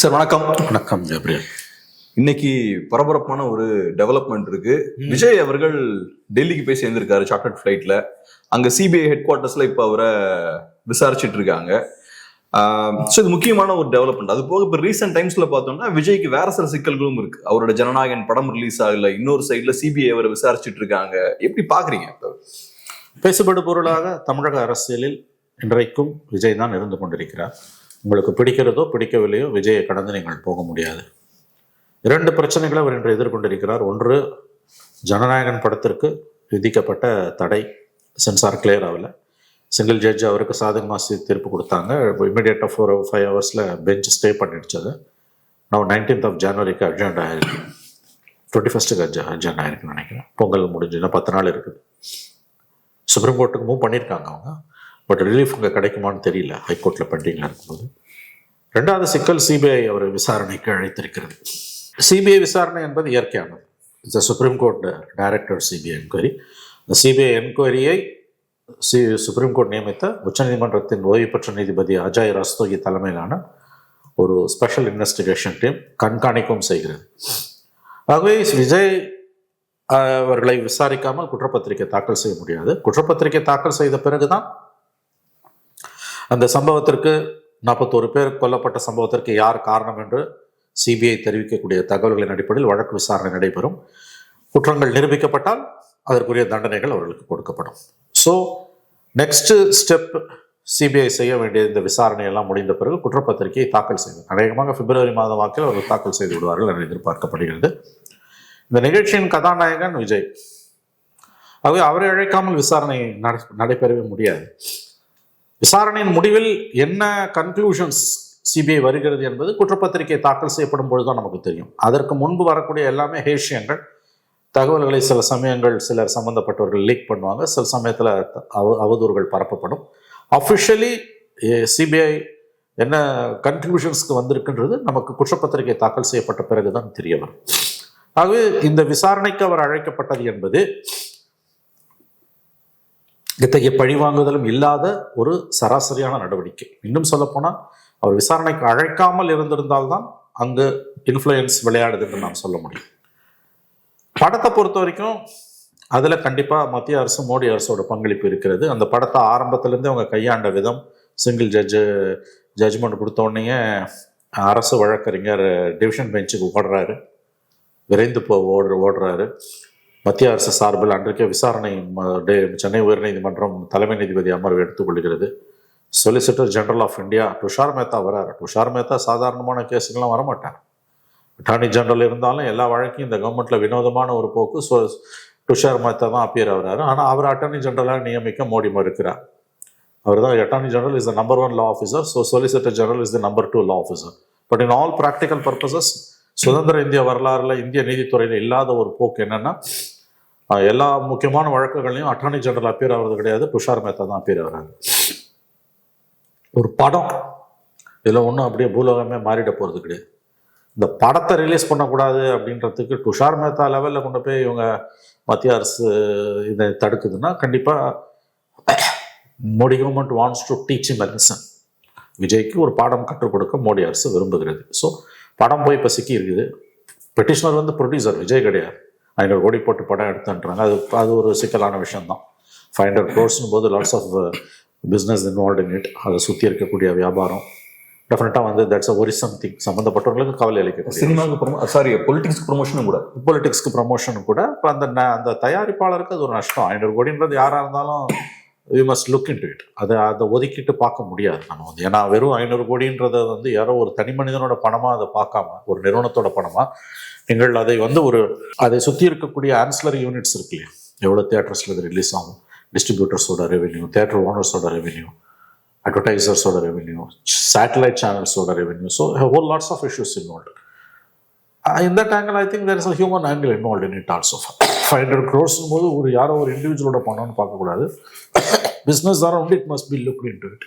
Sir வணக்கம். வணக்கம் ஜப்ரியல். இன்னைக்கு பரபரப்பான ஒரு டெவலப்மெண்ட் இருக்கு. விஜய் அவர்கள் டெல்லிக்கு போய் சேர்ந்திருக்காரு சார்ட்டர்ட் ஃபிளைட்ல. அங்க சிபிஐ ஹெட் குவார்ட்டர்ஸ்ல இப்ப அவரை விசாரிச்சுட்டு இருக்காங்க. இது முக்கியமான ஒரு டெவலப்மெண்ட். அது போக இப்ப ரீசெண்ட் டைம்ஸ்ல பார்த்தோம்னா விஜய்க்கு வேற சில சிக்கல்களும் இருக்கு. அவரோட ஜனநாயகன் படம் ரிலீஸ் ஆகல, இன்னொரு சைட்ல சிபிஐ அவரை விசாரிச்சுட்டு இருக்காங்க. எப்படி பாக்குறீங்க? பேசுபடு பொருளாக தமிழக அரசியலில் இன்றைக்கும் விஜய் தான் இருந்து கொண்டிருக்கிறார். உங்களுக்கு பிடிக்கிறதோ பிடிக்கவில்லையோ விஜயை கடந்து நீங்கள் போக முடியாது. இரண்டு பிரச்சனைகளை அவர் இன்று எதிர்கொண்டிருக்கிறார். ஒன்று, ஜனநாயகன் படத்திற்கு விதிக்கப்பட்ட தடை சென்சார் கிளியர் ஆகல. சிங்கிள் ஜட்ஜ் அவருக்கு சாதகமாக தீர்ப்பு கொடுத்தாங்க. இமீடியட்டாக 4-5 ஹவர்ஸில் பெஞ்ச் ஸ்டே பண்ணிடுச்சு. அது நான் 19th ஜனவரிக்கு அர்ஜென்ட் ஆகிருக்கு, 21st அர்ஜென்ட் ஆகிருக்குன்னு நினைக்கிறேன். பொங்கல் முடிஞ்சுன்னா 10 நாள் இருக்குது. சுப்ரீம் கோர்ட்டுக்கு மூவ் பண்ணியிருக்காங்க அவங்க. பட் ரிலீஃப் அங்கே கிடைக்குமான்னு தெரியல, ஹைகோர்ட்டில் பெண்டிங்கில் இருக்கும்போது. ரெண்டாவது சிக்கல், சிபிஐ அவர் விசாரணைக்கு அழைத்திருக்கிறது. சிபிஐ விசாரணை என்பது இயற்கையானது. It's supreme court director CBI enquiry. இந்த சிபிஐ என்கொயரியை சுப்ரீம் கோர்ட் நியமித்த உச்சநீதிமன்றத்தின் ஓய்வு பெற்ற நீதிபதி அஜய் ரஸ்தோகி தலைமையிலான ஒரு ஸ்பெஷல் இன்வெஸ்டிகேஷன் டீம் கண்காணிக்கவும் செய்கிறது. ஆகவே விஜய் அவர்களை விசாரிக்காமல் குற்றப்பத்திரிகை தாக்கல் செய்ய முடியாது. குற்றப்பத்திரிகை தாக்கல் செய்த பிறகுதான் அந்த சம்பவத்திற்கு 41 பேர் கொல்லப்பட்ட சம்பவத்திற்கு யார் காரணம் என்று சிபிஐ தெரிவிக்கக்கூடிய தகவல்களின் அடிப்படையில் வழக்கு விசாரணை நடைபெறும். குற்றங்கள் நிரூபிக்கப்பட்டால் அதற்குரிய தண்டனைகள் அவர்களுக்கு கொடுக்கப்படும். ஸோ நெக்ஸ்ட் ஸ்டெப், சிபிஐ செய்ய வேண்டிய இந்த விசாரணையெல்லாம் முடிந்த பிறகு குற்றப்பத்திரிகையை தாக்கல் செய்வது. அநேகமாக பிப்ரவரி மாதம் வாக்கில் அவர்கள் தாக்கல் செய்து விடுவார்கள் என்று எதிர்பார்க்கப்படுகிறது. இந்த நிகழ்ச்சியின் கதாநாயகன் விஜய். ஆகவே அவரை அழைக்காமல் விசாரணை நடைபெறவே முடியாது. விசாரணையின் முடிவில் என்ன கன்க்ளூஷன்ஸ் சிபிஐ வருகிறது என்பது குற்றப்பத்திரிகை தாக்கல் செய்யப்படும் பொழுதுதான் நமக்கு தெரியும். அதற்கு முன்பு வரக்கூடிய எல்லாமே ஹேஷியங்கள், தகவல்களை சில சமயங்கள் சிலர் சம்பந்தப்பட்டவர்கள் லீக் பண்ணுவாங்க, சில சமயத்தில் அவதூறுகள் பரப்பப்படும். அஃபிஷியலி சிபிஐ என்ன கன்க்ளூஷன்ஸ்க்கு வந்திருக்குன்றது நமக்கு குற்றப்பத்திரிகை தாக்கல் செய்யப்பட்ட பிறகுதான் தெரிய வரும். ஆகவே இந்த விசாரணைக்கு அவர் அழைக்கப்பட்டது என்பது இத்தகைய பழிவாங்குதலும் இல்லாத ஒரு சராசரியான நடவடிக்கை. இன்னும் சொல்லப்போனால் அவர் விசாரணைக்கு அழைக்காமல் இருந்திருந்தால்தான் அங்கு இன்ஃப்ளூயன்ஸ் விளையாடுது என்று நாம் சொல்ல முடியும். படத்தை பொறுத்த வரைக்கும் அதில் கண்டிப்பாக மத்திய அரசு, மோடி அரசோட பங்களிப்பு இருக்கிறது. அந்த படத்தை ஆரம்பத்திலேருந்தே அவங்க கையாண்ட விதம், சிங்கிள் ஜட்ஜ்மெண்ட் கொடுத்தோடனே அரசு வழக்கறிஞர் டிவிஷன் பெஞ்சுக்கு ஓடுறாரு, விரைந்து ஓடுறாரு. மத்திய அரசு சார்பில் அன்றைக்கே விசாரணை சென்னை உயர்நீதிமன்றம் தலைமை நீதிபதி அமர்வு எடுத்துக்கொள்கிறது. Solicitor general of India Tushar Mehta வராரு. துஷார் மேத்தா சாதாரணமான கேஸுக்கெல்லாம் வரமாட்டார். அட்டார்னி ஜெனரல் இருந்தாலும் எல்லா வழக்கையும் இந்த கவர்மெண்ட்ல வினோதமான ஒரு போக்கு, துஷார் மேத்தா தான் அப்பியர் ஆகிறாரு. ஆனால் அவர் அட்டார்னி ஜெனரலாக நியமிக்க மோடி மறுக்கிறார். அவர் தான் attorney general is the number 1 law officer, so solicitor general is the number 2 law officer. But in all practical purposes சுதந்திர இந்திய வரலாறுல இந்திய நீதித்துறையில் இல்லாத ஒரு போக்கு என்னன்னா, எல்லா முக்கியமான வழக்குகளையும் அட்டார்னி ஜெனரல் அப்பியர் ஆகிறது கிடையாது, துஷார் மேத்தா தான் அப்பியர் ஆகிறாங்க. ஒரு படம் இதில் ஒன்றும் அப்படியே பூலோகமே மாறிட போகிறது கிடையாது. இந்த படத்தை ரிலீஸ் பண்ணக்கூடாது அப்படின்றதுக்கு துஷார் மேத்தா லெவலில் கொண்டு போய் இவங்க மத்திய அரசு இதை தடுக்குதுன்னா, கண்டிப்பாக Modi government wants to teach him a lesson. விஜய்க்கு ஒரு பாடம் கற்றுக் கொடுக்க மோடி அரசு விரும்புகிறது. ஸோ படம் போய் இப்போ சிக்கி இருக்குது. பெட்டிஷனர் வந்து ப்ரொடியூசர், விஜய் கிடையாது. 500 கோடி போட்டு படம் எடுத்துன்றாங்க. அது ஒரு சிக்கலான விஷயம்தான். 500 crores போது lots of business involve in it. அதை சுற்றி இருக்கக்கூடிய வியாபாரம் டெஃபினட்டாக வந்து தட்ஸ் அ ஒரிசம் திங். சம்மந்தப்பட்டவர்களுக்கு கவலை அளிக்கக்கூடிய சினிமாவுக்கு பொலிட்டிக்ஸ்க்கு ப்ரமோஷனும் கூட இப்போ அந்த தயாரிப்பாளருக்கு அது ஒரு நஷ்டம். 500 கோடின்றது யாராக இருந்தாலும் we must look into it. அதை ஒதுக்கிட்டு பார்க்க முடியாது நம்ம வந்து. ஏன்னா வெறும் 500 கோடின்றதை வந்து யாரோ ஒரு தனி மனிதனோட பணமாக அதை பார்க்காம, ஒரு நிறுவனத்தோட பணமாக நீங்கள் அதை வந்து அதை சுற்றி இருக்கக்கூடிய ஆன்சிலரி யூனிட்ஸ் இருக்கு இல்லையா, எவ்வளோ தியேட்டர்ஸில் இது ரிலீஸ் ஆகும், டிஸ்ட்ரிபியூட்டர்ஸோட ரெவென்யூ, தியேட்டர் ஓனர்ஸோட ரெவென்யூ, அட்வர்டைசர்ஸோட ரெவென்யூ, சேட்டலைட் சேனல்ஸோட revenue. So whole lots of issues involve. In that angle, I think there is a human angle involved in it also. 500 crores போது யாரோ ஒரு இண்டிவிஜுவலோட பணம்னு பார்க்கக்கூடாது. Business around it must be looked into it.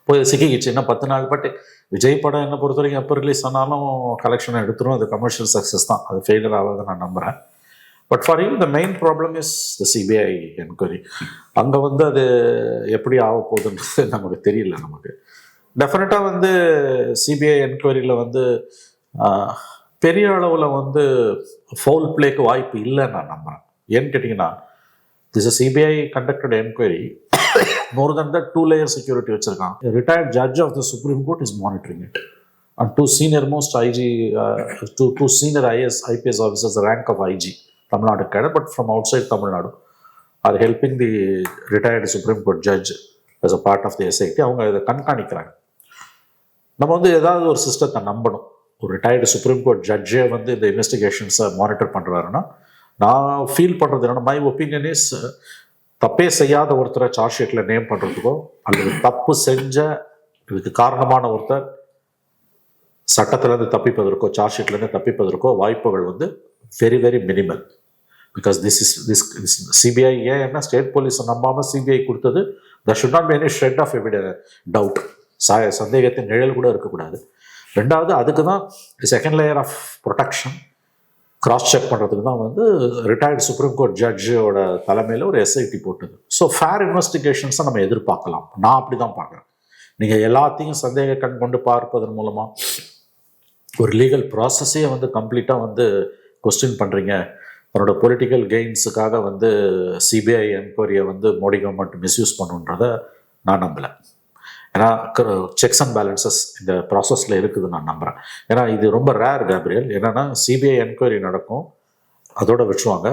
போய் சிக்கிக்கிச்சு இன்னும் 10 நாள். But Vijay படம் என்னை பொறுத்த வரைக்கும் எப்போ ரிலீஸ் ஆனாலும் கலெக்ஷனை எடுத்துரும். அது கமர்ஷியல் சக்ஸஸ் தான், அது ஃபெயிலியர் ஆகாத நான் நம்புகிறேன். But for him the main problem is the CBI enquiry. அங்கே வந்து அது எப்படி ஆக போகுதுன்றது நமக்கு தெரியல. நமக்கு டெஃபினட்டாக வந்து சிபிஐ என்கொயரியில் வந்து பெரிய அளவில் வந்து ஃபவுல் பிளேக்கு வாய்ப்பு இல்லைன்னு நான் நம்புறேன். ஏன்னு கேட்டிங்கன்னா, this CBI conducted enquiry more than the 2 layer security வச்சிருக்காங்க. Retired judge of the Supreme Court is monitoring it and 2 senior most IG, 2 senior IPS officers, the rank of IG, Tamil Nadu cadre, but from outside Tamil Nadu, are helping the retired Supreme Court judge as a part of the SIT. அவங்க இதை கண்காணிக்கிறாங்க. நம்ம வந்து ஏதாவது ஒரு சிஸ்டத்தை நம்பணும். ஒரு retired supreme court ஜட்ஜே வந்து இந்த இன்வெஸ்டிகேஷன்ஸை மானிட்டர் பண்ணுறாருன்னா, நான் ஃபீல் பண்ணுறது என்னன்னா, மை ஒப்பீனியன் இஸ், தப்பே செய்யாத ஒருத்தரை சார்ஜ் ஷீட்டில் நேம் பண்ணுறதுக்கோ அல்லது தப்பு செஞ்ச இதுக்கு காரணமான ஒருத்தர் சட்டத்திலேருந்து தப்பிப்பதற்கோ சார்ஜ் ஷீட்லேருந்து தப்பிப்பதற்கோ வாய்ப்புகள் வந்து very very minimal. Because this CBI ஏன்னா ஸ்டேட் போலீஸை நம்பாமல் சிபிஐ கொடுத்தது, that should not be any shred of doubt, சந்தேகத்தின் நிழல் கூட இருக்கக்கூடாது. ரெண்டாவது, அதுக்கு தான் second layer of protection cross check பண்ணுறதுக்கு தான் வந்து ரிட்டையர்டு சுப்ரீம் கோர்ட் ஜட்ஜோட தலைமையில் ஒரு எஸ்ஐடி போட்டது. ஸோ ஃபேர் இன்வெஸ்டிகேஷன்ஸை நம்ம எதிர்பார்க்கலாம். நான் அப்படி தான் பார்க்குறேன். நீங்கள் எல்லாத்தையும் சந்தேக கண் கொண்டு பார்ப்பதன் மூலமாக ஒரு லீகல் ப்ராசஸே வந்து கம்ப்ளீட்டாக வந்து கொஸ்டின் பண்ணுறீங்க, அவரோட பொலிட்டிக்கல் கெயின்ஸுக்காக வந்து சிபிஐ என்கொயரியை வந்து மோடி கவர்மெண்ட் மிஸ்யூஸ் பண்ணுன்றதை நான் நம்பலை. ஏன்னா செக்ஸ் அண்ட் பேலன்சஸ் இந்த ப்ராசஸில் இருக்குது நான் நம்புகிறேன். ஏன்னா இது ரொம்ப ரேர் கேப்ரியல். என்னென்னா சிபிஐ என்கொயரி நடக்கும், அதோட விட்டுருவாங்க.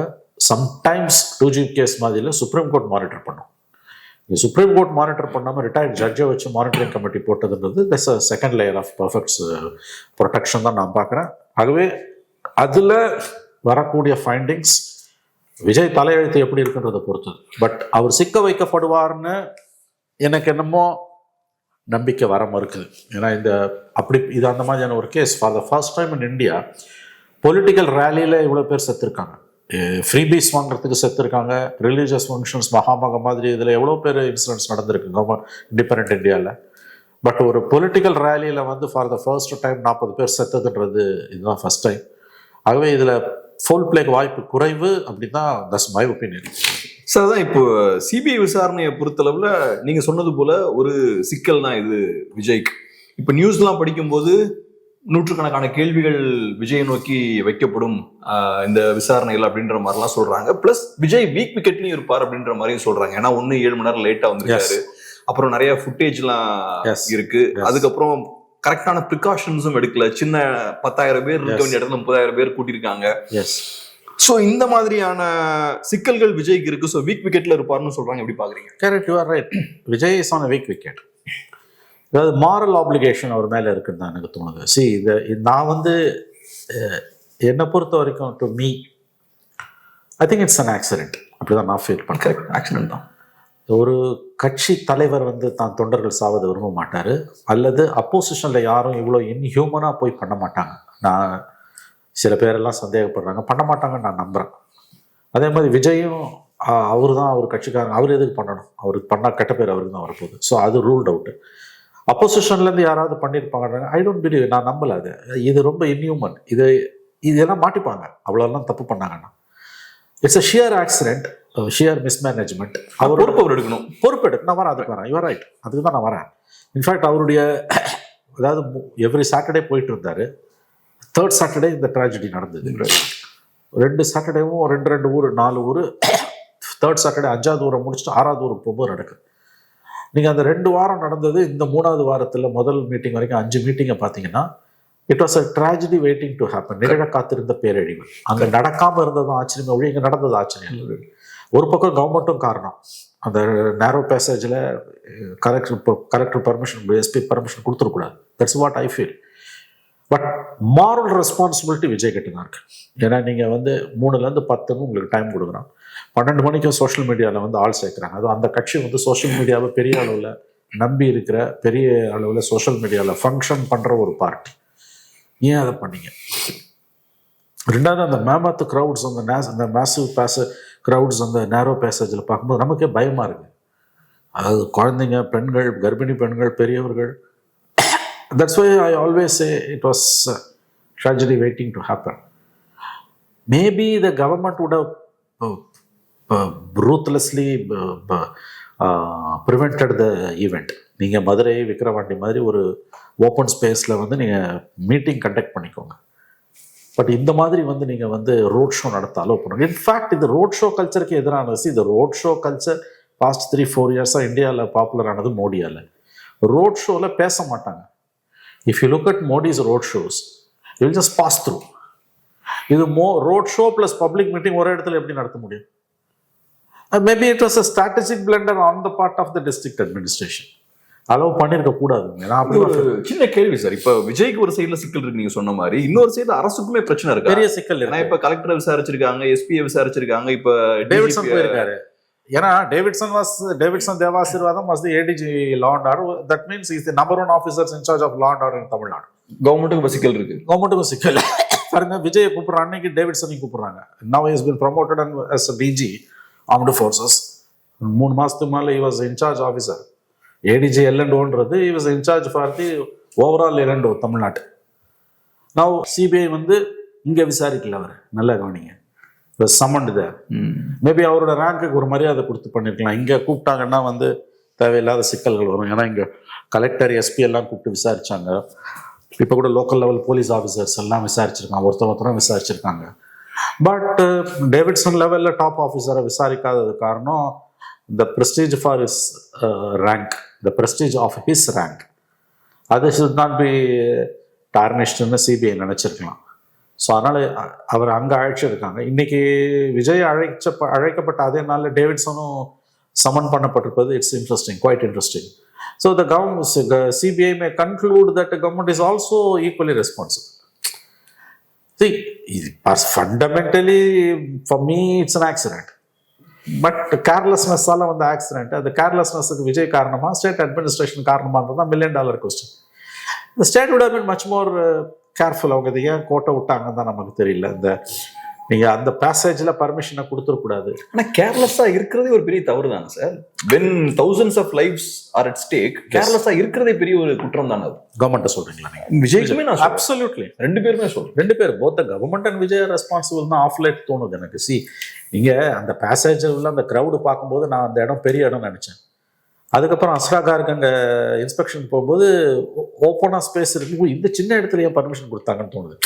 சம்டைம்ஸ் 2G கேஸ் மாதிரியில் சுப்ரீம் கோர்ட் மானிட்டர் பண்ணும். சுப்ரீம் கோர்ட் மானிட்டர் பண்ணாமல் ரிட்டையர்ட் ஜட்ஜை வச்சு மானிட்டரிங் கமிட்டி போட்டதுன்றது that's a second layer of perfect protection தான் நான் பார்க்குறேன். ஆகவே அதில் வரக்கூடிய ஃபைண்டிங்ஸ் விஜய் தலையெழுத்து எப்படி இருக்குன்றதை பொறுத்தது. பட் அவர் சிக்க வைக்கப்படுவார்னு எனக்கு என்னமோ நம்பிக்கை வர மறுக்குது. ஏன்னா இது அந்த மாதிரியான ஒரு case for the first time in India political ரேலியில் இவ்வளோ பேர் செத்துருக்காங்க, ஃப்ரீபீஸ் வாங்குறதுக்கு செத்துருக்காங்க, ரிலீஜியஸ் ஃபங்க்ஷன்ஸ் மகாமக மாதிரி இதில் எவ்வளோ பேர் இன்சிடென்ட்ஸ் நடந்திருக்கு கவர்மெண்ட் இண்டிபெண்ட் இந்தியாவில். பட் ஒரு பொலிட்டிக்கல் ரேலியில் வந்து ஃபார் த ஃபர்ஸ்ட் டைம் 40 பேர் செத்ததுன்றது இதுதான் ஃபர்ஸ்ட் டைம். ஆகவே இதில் ஃபுல் பிளேக்கு வாய்ப்பு குறைவு அப்படின்னு தான், தட்ஸ் மை ஒப்பீனியன். சார், தான் இப்போ சிபிஐ விசாரணையை பொறுத்தளவில் நீங்கள் சொன்னது போல ஒரு சிக்கல் தான் இது விஜய்க்கு. இப்போ நியூஸ்லாம் படிக்கும்போது நூற்றுக்கணக்கான கேள்விகள் விஜயை நோக்கி வைக்கப்படும் இந்த விசாரணைகள் அப்படின்ற மாதிரிலாம் சொல்றாங்க. பிளஸ் விஜய் வீக் விக்கெட்லயும் இருப்பார் அப்படின்ற மாதிரியும் சொல்றாங்க. ஏன்னா 7 மணி நேரம் லேட்டா வந்திருக்காரு. அப்புறம் நிறைய ஃபுட்டேஜ்லாம் இருக்கு. அதுக்கப்புறம் கரெக்டான ப்ரிகாஷன்ஸும் எடுக்கல. சின்ன 10,000 பேர் இருக்க வேண்டிய இடத்துல 30,000 பேர் கூட்டியிருக்காங்க. ஸோ இந்த மாதிரியான சிக்கல்கள் விஜய்க்கு இருக்கு. ஸோ வீக் விக்கெட்ல இருப்பாருன்னு சொல்றாங்க. எப்படி பாக்குறீங்க? Correct, you are right. Vijay is on week wicket. அதாவது மாரல் ஆப்ளிகேஷன் அவர் மேலே இருக்குன்னு தான் எனக்கு தோணுது. நான் வந்து என்னை பொறுத்த வரைக்கும் to me I think it's an accident. அப்படிதான் நான் ஃபீல் பண்ணுறேன். ஆக்சிடென்ட் தான். ஒரு கட்சி தலைவர் வந்து தான் தொண்டர்கள் சாவதை விரும்ப மாட்டார், அல்லது அப்போசிஷனில் யாரும் இவ்வளோ இன்ஹியூமனாக போய் பண்ண மாட்டாங்க. நான் சில பேரெல்லாம் சந்தேகப்படுறாங்க, பண்ண மாட்டாங்கன்னு நான் நம்புகிறேன். அதே மாதிரி விஜயும் அவர் தான் அவர் கட்சிக்காரங்க, அவர் எதுக்கு பண்ணணும், அவருக்கு பண்ணால் கெட்ட பேர் அவருக்கு தான் வரப்போகுது. ஸோ அது ரூல்ட் அவுட்டு. அப்போசிஷன்லேருந்து யாராவது பண்ணியிருப்பாங்க, ஐ டோன்ட் பிலீவ், நான் நம்பலை. இது ரொம்ப இன்ஹியூமன். இதெல்லாம் மாட்டிப்பாங்க அவ்வளோலாம் தப்பு பண்ணாங்கன்னா. It's a sheer accident, sheer mismanagement. அவர் பொறுப்பு எடுக்கணும். நான் வரேன், அதுக்கு வரேன். யுவர் ரைட், அதுக்கு தான் நான் வரேன். இன்ஃபேக்ட் அவருடைய அதாவது எவ்ரி சாட்டர்டே போயிட்டு இருந்தார். 3rd சாட்டர்டே இந்த ட்ராஜடி நடந்தது. 2 சாட்டர்டேவும் 2 ஊர் 4 ஊர். 3rd சாட்டர்டே 5வது ஊரை முடிச்சுட்டு 6வது ஊருக்கு போகும்போது நடக்குது. நீங்கள் அந்த 2 வாரம் நடந்தது, இந்த 3வது வாரத்தில் முதல் மீட்டிங் வரைக்கும் 5 மீட்டிங்கை பார்த்தீங்கன்னா it was a tragedy waiting to happen. நிகழ காத்திருந்த பேரழிவு. அங்கே நடக்காமல் இருந்ததும் ஆச்சரியம், ஒழி இங்கே நடந்தது ஆச்சரியம். ஒரு பக்கம் கவர்மெண்ட்டும் காரணம். அந்த நேரோ பேசேஜில் கலெக்டர் பர்மிஷன், எஸ்பி பர்மிஷன் கொடுத்துருக்கூடாது. That's what I feel. But moral responsibility Vijay கிட்ட தான் இருக்கு. ஏன்னா நீங்கள் வந்து 3லேருந்து 10 உங்களுக்கு டைம் கொடுக்குறான். 12 மணிக்கும் சோஷியல் மீடியாவில் வந்து ஆள் சேர்க்குறாங்க. அதுவும் அந்த கட்சி வந்து சோஷியல் மீடியாவை பெரிய அளவில் நம்பி இருக்கிற, பெரிய அளவில் சோஷியல் மீடியாவில் ஃபங்க்ஷன் பண்ணுற ஒரு பார்ட்டி. ஏன் அதை பண்ணீங்க? 2வது, அந்த மேமத் க்ரௌட்ஸ், அந்த மேசிவ் க்ரௌட்ஸ் அந்த நேரோ பேசேஜில் பார்க்கும்போது நமக்கே பயமாக இருக்குது. அதாவது குழந்தைங்க, பெண்கள், கர்ப்பிணி பெண்கள், பெரியவர்கள். That's why I always say it was a tragedy waiting to happen. Maybe the government would have ruthlessly prevented the event. நீங்கள் மதுரை விக்கிரவாண்டி மாதிரி ஒரு ஓப்பன் ஸ்பேஸில் வந்து நீங்கள் மீட்டிங் கண்டக்ட் பண்ணிக்கோங்க. பட் இந்த மாதிரி வந்து நீங்கள் வந்து ரோட் ஷோ நடத்த அலோவ் பண்ணுங்க. இன்ஃபேக்ட் இது ரோட் ஷோ கல்ச்சருக்கு எதிரானது. இந்த ரோட் ஷோ கல்ச்சர் பாஸ்ட் 3-4 இயர்ஸாக இந்தியாவில் பாப்புலர் ஆனது மோடியால். ரோட் ஷோவில் பேச மாட்டாங்க. If you look at Modi's road shows you will just pass through. இது road show plus public meeting ஒரே இடத்துல எப்படி நடத்த முடியும்? Maybe it was a strategic blunder on the part of the district administration. அளவு பண்ணியிருக்க கூடாது. ஒரு சின்ன கேள்வி சார், இப்ப விஜய்க்கு ஒரு சைடுல சிக்கல் இருக்கு நீங்க சொன்ன மாதிரி, இன்னொரு சைடுல அரசுக்குமே பிரச்சனை இருக்கு, பெரிய சிக்கல். ஏன்னா இப்ப கலெக்டரை விசாரிச்சிருக்காங்க, எஸ்பியை விசாரிச்சிருக்காங்க, இப்ப டேவிட்சன் போயிருக்காரு. ஏன்னா Davidson Devasirvatham was the ADG law and order. That means is the number 1 officers in charge of law and order in Tamil Nadu. கவர்மெண்ட்டுக்கு சிக்கல் இருக்கு. கவர்மெண்ட்டுக்கும் சிக்கல். பாருங்க, விஜயை கூப்பிடுற அன்னைக்கு டேவிட்சனையும் கூப்பிடுறாங்க. Now has been promoted as DG armed forces. 3 மாசத்துக்கு மேல he was in charge officer. ADG L&Oன்றது he was in charge for the overall L&O தமிழ்நாட்டு. Now சிபிஐ வந்து இங்க விசாரிக்கல. அவர் நல்லா கவனிங்க, சம்மண்ட் தேர். மேபி அவரோட ரேங்குக்கு ஒரு மரியாதை கொடுத்து பண்ணிருக்கலாம். இங்க கூப்பிட்டாங்கன்னா வந்து தேவையில்லாத சிக்கல்கள் வரும். ஏன்னா இங்க கலெக்டர், எஸ்பி எல்லாம் கூப்பிட்டு விசாரிச்சாங்க. இப்போ கூட லோக்கல் லெவல் போலீஸ் ஆஃபீஸர்ஸ் எல்லாம் விசாரிச்சிருக்காங்க, ஒருத்தரும் விசாரிச்சிருக்காங்க. பட் டேவிட்சன் லெவலில் டாப் ஆஃபீஸரை விசாரிக்காதது காரணம் the prestige for his rank, the prestige of his rank. அது should not be tarnished-னு சிபிஐ நினைச்சிருக்கலாம். ஸோ அதனால அவர் அங்கே அழைச்சிருக்காங்க. இன்னைக்கு விஜய் அழைக்கப்பட்ட அதே நாளில் டேவிட்சனும் சமன் பண்ணப்பட்டிருப்பது it's interesting, quite interesting. So the CBI may conclude that government is also equally responsible. See, fundamentally for me it's an accident. But கேர்லெஸ்னஸ்ஸால வந்த ஆக்சிடென்ட். அந்த கேர்லெஸ்னஸுக்கு விஜய் காரணமா, ஸ்டேட் அட்மினிஸ்ட்ரேஷன் காரணமானது தான் $1 million கொஸ்டின். இந்த state would have been much more careful. அவங்க இதை ஏன் கோட்டை விட்டாங்கன்னு தான் நமக்கு தெரியல. இந்த நீங்க அந்த பேசேஜ்ல பர்மிஷனை கொடுத்துடக்கூடாது. ஆனா கேர்லெஸ்ஸா இருக்கிறதே ஒரு பெரிய தவறு தானே sir. when thousands of lives are at stake, கேர்லெஸ்ஸா இருக்கிறதே பெரிய ஒரு குற்றம் தானே. அது கவர்மெண்ட்டை சொல்றீங்களா நீங்க? விஜய்க்குமே நான் அப்சல்யூட்லி ரெண்டு பேருமே சொல்றேன். ரெண்டு பேர் both government and Vijay responsible தான். ஆஃப் லைட் தோணுது எனக்கு. நீங்க அந்த பேசேஜ் உள்ள அந்த கிரௌடு பார்க்கும்போது நான் அந்த இடம் பெரிய இடம் நினைச்சேன். அதுக்கப்புறம் அஸ்ராகாருக்கு அங்கே இன்ஸ்பெக்ஷன் போகும்போது ஓப்பனாக ஸ்பேஸ் இருக்கு. இந்த சின்ன இடத்துல ஏன் பர்மிஷன் கொடுத்தாங்கன்னு தோணுது.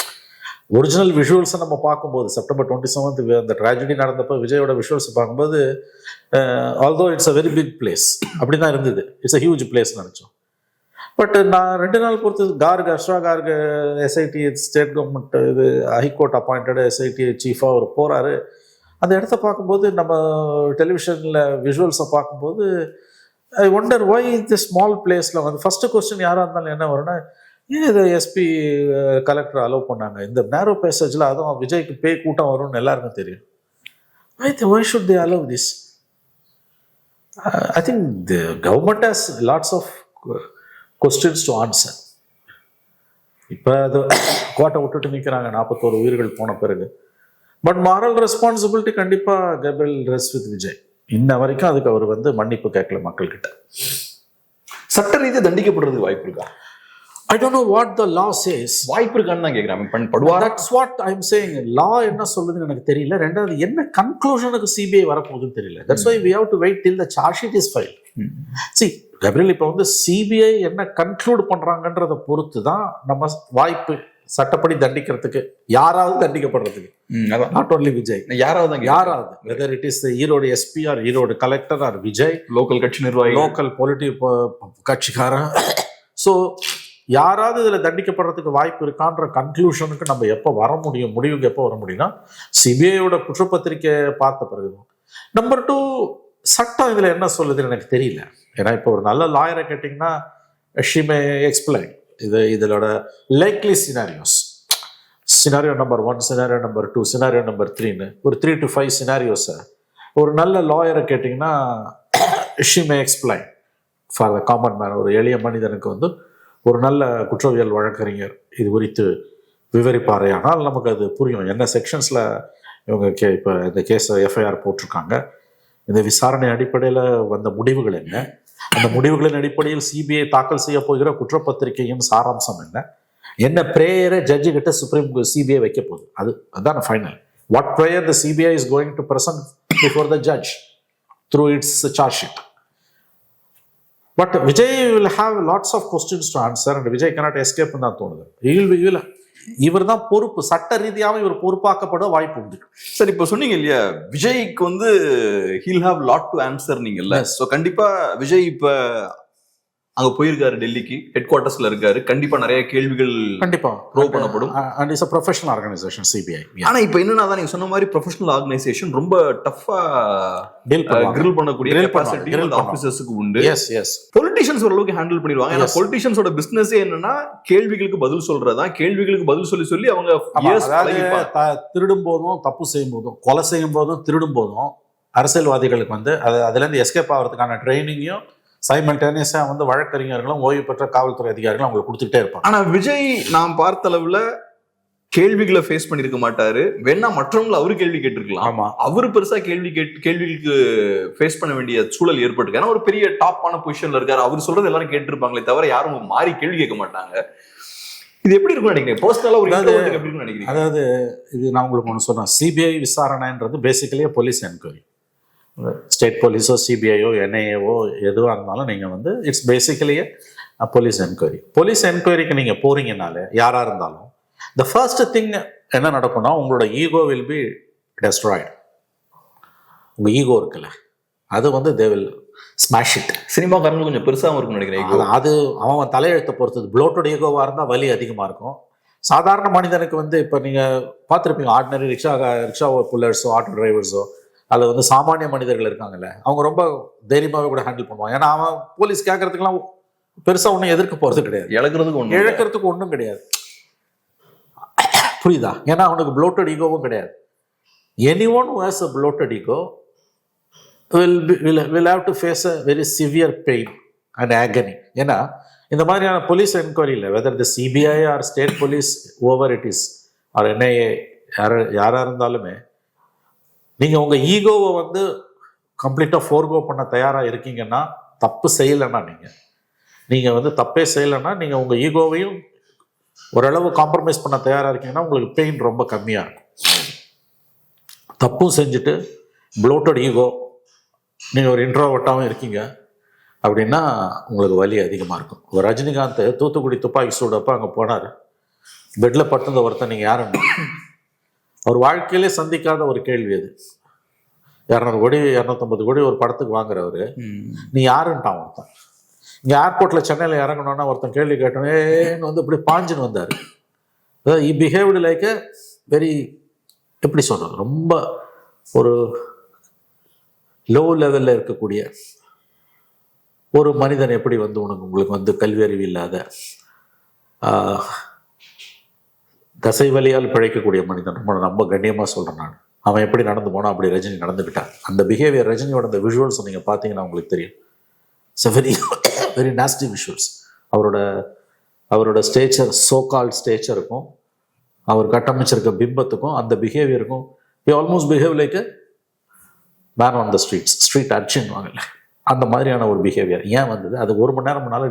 ஒரிஜினல் விஷுவல்ஸை நம்ம பார்க்கும்போது செப்டம்பர் 27 அந்த ட்ராஜடி நடந்தப்போ விஜயோட விஷுவல்ஸ் பார்க்கும்போது although it's a very big place அப்படி தான் இருந்தது. இட்ஸ் அ ஹியூஜ் பிளேஸ் நினச்சோம். பட் நான் 2 நாள் பொறுத்து Asra Garg SIT state government இது ஹைகோர்ட் அப்பாயிண்டட் எஸ்ஐடி சீஃபாக அவர் போகிறாரு. அந்த இடத்த பார்க்கும்போது நம்ம டெலிவிஷனில் விஷுவல்ஸை பார்க்கும்போது ஐ ஒண்டர் ஒய் இந்த ஸ்மால் பிளேஸில் வந்து ஃபஸ்ட்டு கொஸ்டின் யாராக இருந்தாலும் என்ன வரும்னா, ஏன் இதை எஸ்பி கலெக்டர் அலோவ் பண்ணாங்க இந்த நேரோ பேசேஜில்? அதுவும் விஜய்க்கு பேய் கூட்டம் வரும்னு எல்லாருக்கும் தெரியும். Why should they allow this? I think the government has lots of questions to answer. இப்போ அது கோட்டை விட்டுட்டு நிற்கிறாங்க 41 உயிர்கள் போன பிறகு. பட் மாரல் ரெஸ்பான்சிபிலிட்டி கண்டிப்பாக கேப்ரியல் ரெஸ்ட் வித் விஜய். இன்ன வரைக்கும் அதுக்கு அவர் வந்து மன்னிப்பு கேட்கல மக்கள்கிட்ட. சட்ட ரீதியாக தண்டிக்கப்படுறதுக்கு வாய்ப்பு இருக்கா? I don't know what the law says. வாய்ப்பு இருக்கான்னு தான் கேட்குறேன். படுவார். That's what I'm saying. law என்ன சொல்லுதுன்னு எனக்கு தெரியல. ரெண்டாவது என்ன கன்க்ளூஷனுக்கு சிபிஐ வரப்போகுதுன்னு தெரியல. That's why we have to wait till the charge sheet is filed. See, Gabriel இப்போ வந்து சிபிஐ என்ன கன்க்ளூட் பண்றாங்கன்றத பொறுத்து தான் நம்ம வாய்ப்பு சட்டப்படி தண்டிக்கிறதுக்கு, யாராவது தண்டிக்கப்படுறதுக்கு. நாட் ஓன்லி விஜய், யாராவது whether it is Erode SP or Erode collector or Vijay, local கட்சி நிர்வாகி, லோக்கல் கட்சிக்காரன். ஸோ யாராவது இதில் தண்டிக்கப்படுறதுக்கு வாய்ப்பு இருக்கான்ற கன்க்ளூஷனுக்கு நம்ம எப்போ வர முடியும், முடிவுக்கு எப்போ வர முடியும்னா சிபிஐயோட குற்றப்பத்திரிக்கை பார்த்த பிறகு. நம்பர் 2, சட்டம் இதில் என்ன சொல்லுதுன்னு எனக்கு தெரியல. ஏன்னா இப்போ ஒரு நல்ல லாயரை கேட்டிங்கன்னா ஷி மே எக்ஸ்பிளைன் இதோட likely scenario number 1, scenario number 2, scenario number 3ன்னு ஒரு 3 to 5 சினாரியோஸை ஒரு நல்ல லாயரை கேட்டிங்கன்னா she may explain for the common man. ஒரு எளிய மனிதனுக்கு வந்து ஒரு நல்ல குற்றவியல் வழக்கறிஞர் இது குறித்து விவரிப்பாரே, ஆனால் நமக்கு அது புரியும். என்ன செக்ஷன்ஸில் இவங்க இப்போ இந்த கேஸை எஃப்ஐஆர் போட்டிருக்காங்க, இந்த விசாரணை அடிப்படையில் வந்த முடிவுகள் என்ன, அந்த முடிவுகளின் அடிப்படையில் சிபிஐ தாக்கல் செய்ய போகிற குற்றப்பத்திரிகையின் சாராம்சம் என்ன பிரேயரை ஜட்ஜு கிட்ட சிபிஐ வைக்க போகுது, அதுதான் final. What prayer the CBI is going to present before the judge through its charge sheet. But Vijay will have lots of questions to answer and Vijay cannot எஸ்கேப்னு தான் தோணுது. இவர் தான் பொறுப்பு, சட்ட ரீதியாகவும் இவர் பொறுப்பாக்கப்பட வாய்ப்பு உண்டு. சார் இப்போ சொன்னீங்க இல்லையா விஜய்க்கு வந்து he'll have lot to answer நீங்கல்ல. ஸோ கண்டிப்பா விஜய் இப்ப அங்க போயிருக்காரு, டெல்லிக்கு ஹெட் குவார்டர்ஸ்ல இருக்காரு. கண்டிப்பா நிறைய கேள்விகள் கண்டிப்பா ப்ரோ பண்ணப்படும். And it's a professional organization CBI. ஆனா இப்போ என்னன்னா நீங்க சொன்ன மாதிரி ப்ரொஃபஷனல் ஆர்கனைசேஷன் ரொம்ப டஃப்பா கிரில் பண்ணக்கூடிய கெபாசிட்டி அந்த ஆபீசர்ஸ்க்கு உண்டு. Yes yes. பொலிட்டிஷியன்ஸ் ஓரளவுக்கு ஹேண்டில் பண்ணிடுவாங்க. ஏன்னா பொலிட்டிஷியன்ஸோட பிசினஸே என்னன்னா கேள்விகளுக்கு பதில் சொல்றதா, கேள்விகளுக்கு பதில் சொல்லி சொல்லி அவங்க திருடும் போதும் தப்பு செய்யும் போதும் கொலை செய்யும் போதும் திருடும் போதும் அரசியல்வாதிகளுக்கு வந்து அதுல இருந்து எஸ்கேப் ஆகிறதுக்கான ட்ரைனிங்கையும் சைமல்டேனியஸா வந்து வழக்கறிஞர்களும் ஓய்வு பெற்ற காவல்துறை அதிகாரிகளும் அவங்களுக்கு கொடுத்துட்டே இருப்பாங்க. ஆனா விஜய் நாம் பார்த்த அளவுல கேள்விகளை ஃபேஸ் பண்ணிருக்க மாட்டாரு. வேணா மற்றவங்களை அவரு கேள்வி கேட்டிருக்கலாம். ஆமா, அவரு பெருசா கேள்விகளுக்கு ஃபேஸ் பண்ண வேண்டிய சூழல் ஏற்பட்டு. ஏன்னா ஒரு பெரிய டாப்பான பொசிஷன்ல இருக்காரு. அவர் சொல்றது எல்லாரும் கேட்டிருப்பாங்களே தவிர யாரும் மாறி கேள்வி கேட்க மாட்டாங்க. இது எப்படி இருக்கும்னு நினைக்கிறேன் பர்சனலா ஒரு எப்படி இருக்கும்னு நினைக்கிறேன். அதாவது இது நான் உங்களுக்கு ஒன்று சொன்னேன், சிபிஐ விசாரணைன்றது பேசிக்கலியே போலீஸ் என்கொயரி. ஸ்டேட் போலீஸோ சிபிஐயோ என்ஐஏவோ எதுவாக இருந்தாலும் நீங்கள் வந்து இட்ஸ் பேசிக்கலியே போலீஸ் என்கொயரி. போலீஸ் என்கொயரிக்கு நீங்கள் போறீங்கனாலே யாராக இருந்தாலும் த ஃபர்ஸ்ட் திங் என்ன நடக்கும்னா உங்களோட ஈகோ வில் பி டெஸ்ட்ராய்டு. உங்கள் ஈகோ இருக்குல்ல அது வந்து தே வில் ஸ்மாஷ் இட். சினிமாக்காரங்க கொஞ்சம் பெருசாகவும் இருக்கும்னு நினைக்கிறேன். அது அவன் தலையெழுத்தை பொறுத்தது. ப்ளோட்டட் ஈகோவாக இருந்தால் வலி அதிகமாக இருக்கும். சாதாரண மனிதனுக்கு வந்து இப்போ நீங்கள் பார்த்துருப்பீங்க, ஆர்டினரி ரிக்ஷா புல்லர்ஸோ ஆட்டோ டிரைவர்ஸோ அதில் வந்து சாமானிய மனிதர்கள் இருக்காங்கல்ல, அவங்க ரொம்ப தைரியமாகவே கூட ஹேண்டில் பண்ணுவாங்க. ஏன்னா அவன் போலீஸ் கேட்கறதுக்கெல்லாம் பெருசாக ஒன்றும் எதிர்க்க போகிறது கிடையாது, இழக்கிறதுக்கு ஒன்றும் கிடையாது. புரியுதா? ஏன்னா அவனுக்கு ப்ளோட்டட் ஈகோவும் கிடையாது. Anyone who has a bloated ego will have to face a very severe pain and agony. ஏன்னா இந்த மாதிரியான போலீஸ் என்கொயரியில் whether the CBI or state police over it is or NIA யாராக இருந்தாலுமே நீங்கள் உங்கள் ஈகோவை வந்து கம்ப்ளீட்டாக ஃபோர்கோ பண்ண தயாராக இருக்கீங்கன்னா, தப்பு செய்யலைன்னா நீங்கள் வந்து தப்பே செய்யலைன்னா நீங்கள் உங்கள் ஈகோவையும் ஓரளவு காம்ப்ரமைஸ் பண்ண தயாராக இருக்கீங்கன்னா உங்களுக்கு பெயின் ரொம்ப கம்மியாக இருக்கும். தப்பும் செஞ்சுட்டு ப்ளோட்டட் ஈகோ நீங்கள் ஒரு இன்ட்ரோவர்ட்டாகவும் இருக்கீங்க அப்படின்னா உங்களுக்கு வலி அதிகமாக இருக்கும். ஒரு ரஜினிகாந்த் தூத்துக்குடி துப்பாக்கி சூடப்போ அங்கே போனார். பெட்டில் படுத்திருந்த ஒருத்தன் நீங்கள் யாருன்னா அவர் வாழ்க்கையிலே சந்திக்காத ஒரு கேள்வி அது. 200 கோடி 250 கோடி ஒரு படத்துக்கு வாங்குறவர், நீ யாருன்ட்டான் ஒருத்தன். இங்கே ஏர்போர்ட்டில் சென்னையில் இறங்கணுன்னா ஒருத்தன் கேள்வி கேட்டோன்னு வந்து இப்படி பாஞ்சுன்னு வந்தார். இ பிஹேவ்டு லைக் எ வெரி, எப்படி சொல்கிறது, ரொம்ப ஒரு லோ லெவலில் இருக்கக்கூடிய ஒரு மனிதன் எப்படி வந்து உங்களுக்கு வந்து கல்வி அறிவு இல்லாத தசை வலியால் பிழைக்கக்கூடிய மனிதன், ரொம்ப கண்ணியமாக சொல்கிறேன் நான். அவன் எப்படி நடந்து போனான் அப்படி ரஜினி நடந்துக்கிட்டான். அந்த பிஹேவியர் ரஜினியோட அந்த விஷுவல்ஸ் நீங்கள் பார்த்தீங்கன்னா உங்களுக்கு தெரியும். It's very very nasty visuals. அவரோட ஸ்டேச்சர், சோகால் ஸ்டேச்சருக்கும் அவர் கட்டமைச்சிருக்க பிம்பத்துக்கும் அந்த பிஹேவியருக்கும் he almost behave like a man on the street urchin வாங்கல, அந்த மாதிரியான ஒரு பிஹேவியர். ஏன் வந்தது? அது 1 மணி நேரம் முன்னால்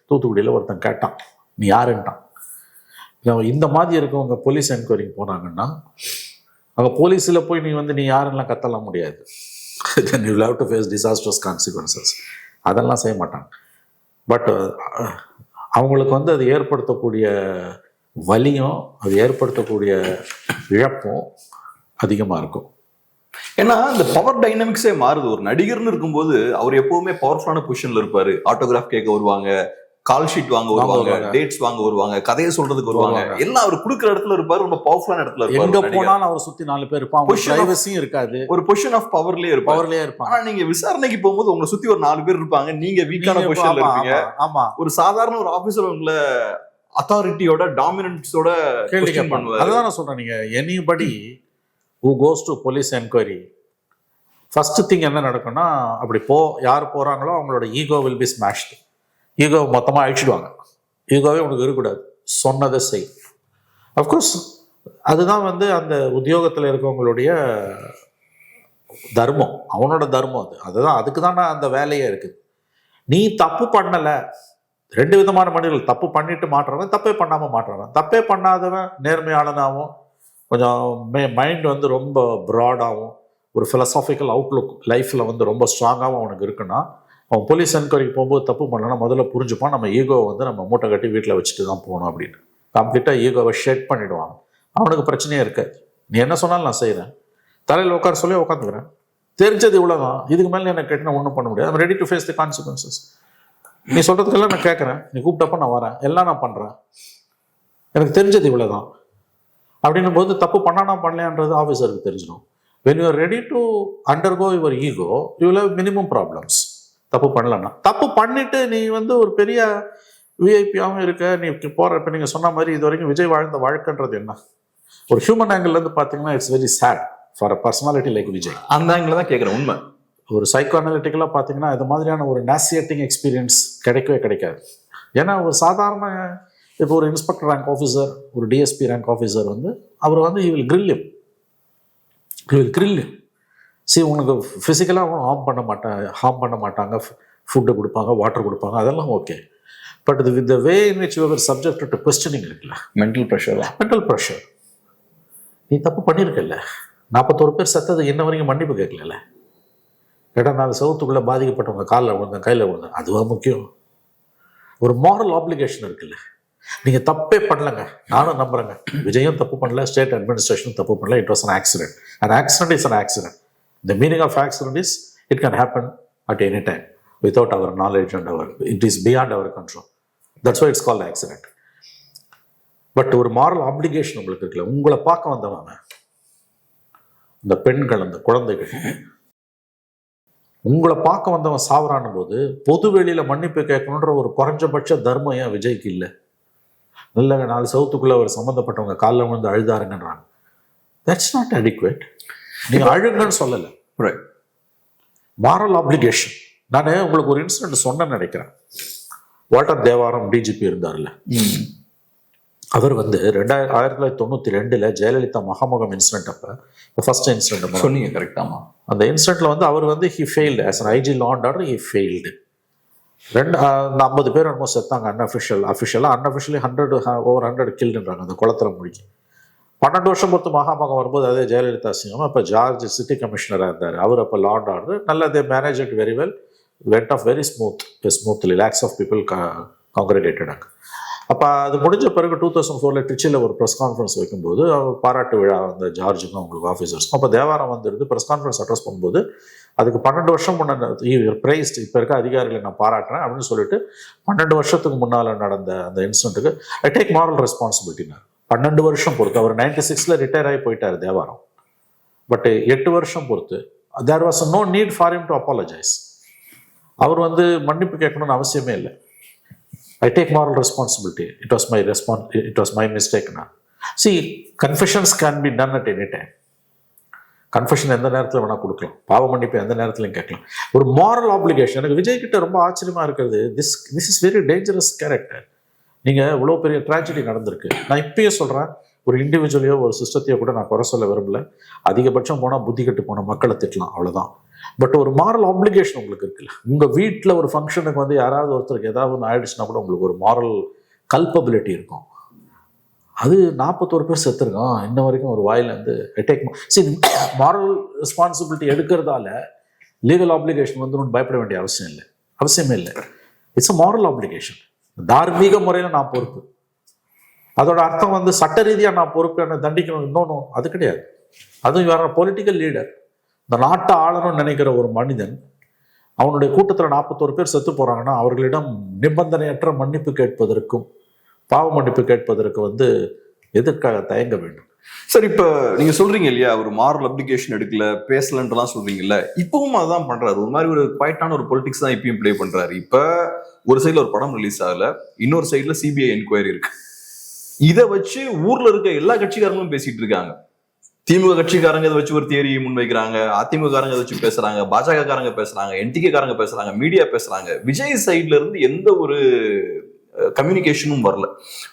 தூத்துக்குடியில் ஒருத்தன் கேட்டான், நீ யாருன்ட்டான். இந்த மாதிரி இருக்கவங்க போலீஸ் என்கொயரிக்கு போனாங்கன்னா அங்கே போலீஸில் போய் நீ யாருன்னெலாம் கத்தலாம் முடியாது. Then you have to face disasters consequences. அதெல்லாம் செய்ய மாட்டாங்க. பட் அவங்களுக்கு வந்து அது ஏற்படுத்தக்கூடிய வலியும் அது ஏற்படுத்தக்கூடிய இழப்பும் அதிகமாக இருக்கும். ஏன்னா இந்த பவர் டைனமிக்ஸே மாறுது. ஒரு நடிகர்னு இருக்கும்போது அவர் எப்பவுமே பவர்ஃபுல்லான பொசிஷன்ல இருப்பாரு. ஆட்டோகிராஃப் கேட்க வருவாங்க, கால் ஷீட் வாங்க வருவாங்க, டேட்ஸ் வாங்க வருவாங்க, கதையை சொல்றதுக்கு வருவாங்க. எல்லாம் அவர் கொடுக்குற இடத்துல இருப்பாரு, ரொம்ப பவர்ஃபுல்லான இடத்துல இருப்பாரு. எங்க போனாலும் அவர் சுத்தி 4 பேர் இருப்பாங்க, பிரைவசியும் இருக்காது, ஒரு பொசிஷன் ஆஃப் பவர்லயே இருப்பாங்க. ஆனா நீங்க விசாரணைக்கு போகும்போது உங்களை சுத்தி ஒரு 4 பேர் இருப்பாங்க, நீங்க வீக்கான பொசிஷன்ல இருப்பீங்க. ஆமா, ஒரு சாதாரண ஒரு ஆபீசர் உங்களை அத்தாரிட்டியோட டாமினன்ஸோட கேள்வி பண்ணுவாரு. அதுதான் நான் சொல்றேன். நீங்க anybody who goes to police enquiry, first thing என்ன நடக்கும்னா, அப்படி யார் போறாங்களோ அவங்களோட ego will be smashed. Ego மொத்தமாக அழிச்சிடுவாங்க. ஈகோவே உனக்கு இருக்கக்கூடாது, சொன்னதை செய். அஃப்கோர்ஸ் அதுதான் வந்து அந்த உத்தியோகத்தில் இருக்கவங்களுடைய தர்மம், அவனோட தர்மம் அதுதான். அதுக்கு தானே அந்த வேலையே இருக்குது. நீ தப்பு பண்ணலை. 2 விதமான மனிதர்கள், தப்பு பண்ணிட்டு மாட்டுறவன், தப்பே பண்ணாமல் மாட்டுறவன். தப்பே பண்ணாதவன் நேர்மையாளனாகவும் கொஞ்சம் மைண்ட் வந்து ரொம்ப ப்ராடாகவும் ஒரு ஃபிலசாபிக்கல் அவுட்லுக் லைஃப்பில் வந்து ரொம்ப ஸ்ட்ராங்காகவும் அவனுக்கு இருக்குன்னா அவன் போலீஸ் என்கொயரிக்கு போகும்போது தப்பு பண்ணலன்னா முதல்ல புரிஞ்சுப்பான், நம்ம ஈகோவை வந்து நம்ம மூட்டை கட்டி வீட்டில் வச்சுட்டு தான் போகணும் அப்படின்னு. கம்ப்ளீட்டாக ஈகோவை ஷெட் பண்ணிவிடுவான். அவனுக்கு பிரச்சனையே இருக்காது. நீ என்ன சொன்னாலும் நான் செய்கிறேன், தலையில் உட்கார சொல்லி உட்காந்துக்கிறேன், தெரிஞ்சது இவ்வளோதான், இதுக்கு மேலே என்ன கேட்டு ஒன்றும் பண்ண முடியாது. I'm ready to face the consequences. நீ சொல்கிறதுக்கெல்லாம் நான் கேட்குறேன், நீ கூப்பிட்டப்ப நான் வரேன், எல்லாம் நான் பண்ணுறேன், எனக்கு தெரிஞ்சது இவ்வளோதான் அப்படின்னும் போது தப்பு பண்ணானா பண்ணலையான்றது ஆஃபீஸருக்கு தெரிஞ்சிடும். when you are ready to undergo your ego, you will have minimum problems. தப்பு பண்ணலன்னா. தப்பு பண்ணிட்டு நீ வந்து ஒரு பெரிய விஐபியாகவும் இருக்க, நீ போகிற, இப்போ நீங்கள் சொன்ன மாதிரி இது வரைக்கும் விஜய் வாழ்ந்த வாழ்க்கைன்றது என்ன? ஒரு ஹியூமன் ஆங்கிள்லேருந்து பார்த்தீங்கன்னா it's very sad for a personality like Vijay. அந்த ஆங்கிள் தான் கேட்குறேன். உண்மை. ஒரு சைக்கோ அனாலிட்டிக்கலாக பார்த்தீங்கன்னா இது மாதிரியான ஒரு நாசியேட்டிங் எக்ஸ்பீரியன்ஸ் கிடைக்கவே கிடைக்காது. ஏன்னா ஒரு சாதாரண இப்போ ஒரு இன்ஸ்பெக்டர் ரேங்க் ஆஃபீஸர், ஒரு டிஎஸ்பி ரேங்க் ஆஃபீஸர் வந்து அவர் வந்து he will grill him. சரி, உனக்கு ஃபிசிக்கலாக அவனும் ஹார்ம் பண்ண மாட்டாங்க, ஃபுட்டு கொடுப்பாங்க, வாட்டர் கொடுப்பாங்க, அதெல்லாம் okay. But with the way in which you are subject to questioning இருக்குல்ல, மென்டல் ப்ரெஷர். நீ தப்பு பண்ணியிருக்கல, 41 பேர் செத்தது இன்ன வரைக்கும் மன்னிப்பு கேட்கல. கேட்டால் 4 சவுத்துக்குள்ளே பாதிக்கப்பட்டவங்க காலில் விழுந்தேன், கையில் விழுந்தேன், அதுவாக முக்கியம். ஒரு மாரல் ஆப்ளிகேஷன் இருக்குல்ல. நீங்கள் தப்பே பண்ணலங்க, நானும் நம்புறேங்க, விஜயும் தப்பு பண்ணல, ஸ்டேட் அட்மினிஸ்ட்ரேஷனும் தப்பு பண்ணல. It was an accident. An accident is an accident. The meaning of accident is it can happen at any time without our knowledge and it is beyond our control. That's why it's called accident. But ஒரு moral application உங்களுக்கு இருக்குல்ல. உங்களை பார்க்க வந்தவங்க, இந்த பெண்கள், அந்த குழந்தைகள், உங்களை பார்க்க வந்தவன் சாவரான போது பொது வெளியில மன்னிப்பு கேட்கணுன்ற ஒரு குறைஞ்சபட்ச தர்மம் ஏன் விஜய்க்கு இல்லை? இல்லைங்க, 4 சவுத்துக்குள்ள அவர் சம்மந்தப்பட்டவங்க காலில் விழுந்து அழுதாருங்கன்றாங்க. That's not adequate. நீங்க அழுங்கன்னு சொல்லலை. Moral application. நான் உங்களுக்கு ஒரு இன்சிடென்ட் சொன்னேன்னு நினைக்கிறேன். வால்டர் தேவாரம் டிஜிபி இருந்தார்ல, அவர் வந்து 1992 ஜெயலலிதா மகாமகம் இன்சிடென்ட் அப்போ ஃபர்ஸ்ட் இன்சிடென்ட் சொன்னீங்க. கரெக்டாமா? அந்த இன்சிடென்ட்ல வந்து அவர் வந்து he failed as an IG law and order. He failed. 50 பேர் என்னமோ செத்தாங்க அன்அஃபிஷியலி 100 கில்டுன்றாங்க அந்த குளத்துல மூழ்கி. 12 வருஷம் பொறுத்து மகாமகம் வரும்போது அதே ஜெயலலிதா சிங்கம் அப்போ ஜார்ஜ் சிட்டி கமிஷனராக இருந்தார். அவர் அப்போ லா அண்ட் ஆர்டர் நல்லா they manage it very well, went off very smoothly. Lakhs of people காங்கிரிகேட்டடாங்க. அப்போ அது முடிஞ்ச பிறகு 2004 ட்ரிச்சியில் ஒரு ப்ரெஸ் கான்ஃபரன்ஸ் வைக்கும்போது பாராட்டு விழா அந்த ஜார்ஜுக்கும் அவங்களுக்கு ஆஃபீஸர்ஸ்க்கும். அப்போ தேவாரம் வந்துருந்து ப்ரெஸ் கான்ஃபரன்ஸ் அட்ரஸ் பண்ணும்போது அதுக்கு 12 வருஷம் முன்னாடி பிரைஸ்ட் இப்போ இருக்க அதிகாரிகளை நான் பாராட்டுறேன் அப்படின்னு சொல்லிட்டு 12 வருஷத்துக்கு முன்னால் நடந்த அந்த இன்சிடென்ட்டுக்கு ஐ டேக் மாரல் ரெஸ்பான்சிபிலிட்டினா. 12 வருஷம் பொறுத்து அவர் 96 ரிட்டையர் ஆகி போயிட்டார் தேவாரம். பட் 8 வருஷம் பொறுத்து there was no need for him to apologise. அவர் வந்து மன்னிப்பு கேட்கணும்னு அவசியமே இல்லை. I take moral responsibility. It was my mistake now. See, confessions can be done at any time. Confession எந்த நேரத்தில் வேணால் கொடுக்கலாம், பாவ மன்னிப்பு எந்த நேரத்துலையும் கேட்கலாம். ஒரு மாரல் ஆப்ளிகேஷன். எனக்கு விஜய் கிட்ட ரொம்ப ஆச்சரியமாக இருக்கிறது, this is very dangerous character. நீங்கள் இவ்வளோ பெரிய ட்ராஜடி நடந்திருக்கு. நான் இப்பயே சொல்கிறேன், ஒரு இண்டிவிஜுவலையோ ஒரு சிஸ்டத்தையோ கூட நான் குறை சொல்ல விரும்பல. அதிகபட்சம் போனால் புத்தி கட்டு போன மக்களை திட்டலாம், அவ்வளோதான். பட் ஒரு மாரல் ஆப்ளிகேஷன் உங்களுக்கு இருக்குல்ல. உங்கள் வீட்டில் ஒரு ஃபங்க்ஷனுக்கு வந்து யாராவது ஒருத்தருக்கு ஏதாவது ஒன்று ஆயிடுச்சுன்னா கூட உங்களுக்கு ஒரு மாரல் கல்பபிலிட்டி இருக்கும். அது 41 பேர் செத்துருக்கோம் இன்ன வரைக்கும் ஒரு வாயிலேருந்து மாரல் ரெஸ்பான்சிபிலிட்டி எடுக்கிறதால லீகல் ஆப்ளிகேஷன் வந்து ஒன்று பயப்பட வேண்டிய அவசியமே இல்லை. It's a moral application. தார்மீக முறையில் நான் பொறுப்பு. அதோட அர்த்தம் வந்து சட்ட ரீதியாக நான் பொறுப்பு, என்ன தண்டிக்கணும், இன்னொன்று அது கிடையாது. அதுவும் வேற பொலிட்டிக்கல் லீடர், இந்த நாட்டை ஆளணும்னு நினைக்கிற ஒரு மனிதன், அவனுடைய கூட்டத்தில் 41 பேர் செத்து போறாங்கன்னா அவர்களிடம் நிபந்தனையற்ற மன்னிப்பு கேட்பதற்கும் பாவ மன்னிப்பு கேட்பதற்கு வந்து எதற்காக தயங்க வேண்டும்? சார், இப்ப நீங்க சொல்றீங்க இல்லையா, ஒரு மாரல் அப்ளிகேஷன் எடுக்கல, பேசலன்றலாம் சொல்றீங்கல்ல, இப்பவும் அதான் பண்றாரு. ஒரு மாதிரி ஒரு குவைட்டான ஒரு பொலிட்டிக்ஸ் தான் இப்பயும் பிளே பண்றாரு. இப்ப ஒரு சைட்ல ஒரு படம் ரிலீஸ் ஆகல, இன்னொரு சைட்ல சிபிஐ என்கொயரி இருக்கு. இதை வச்சு ஊர்ல இருக்க எல்லா கட்சிக்காரங்களும் பேசிட்டு இருக்காங்க. திமுக கட்சிக்காரங்க இதை வச்சு ஒரு தியரியை முன்வைக்கிறாங்க, அதிமுக காரங்க இதை வச்சு பேசுறாங்க, பாஜக காரங்க பேசுறாங்க, என்டிகே காரங்க பேசுறாங்க, மீடியா பேசுறாங்க. விஜய் சைட்ல இருந்து எந்த ஒரு கம்யூனிகேஷனும் வரல.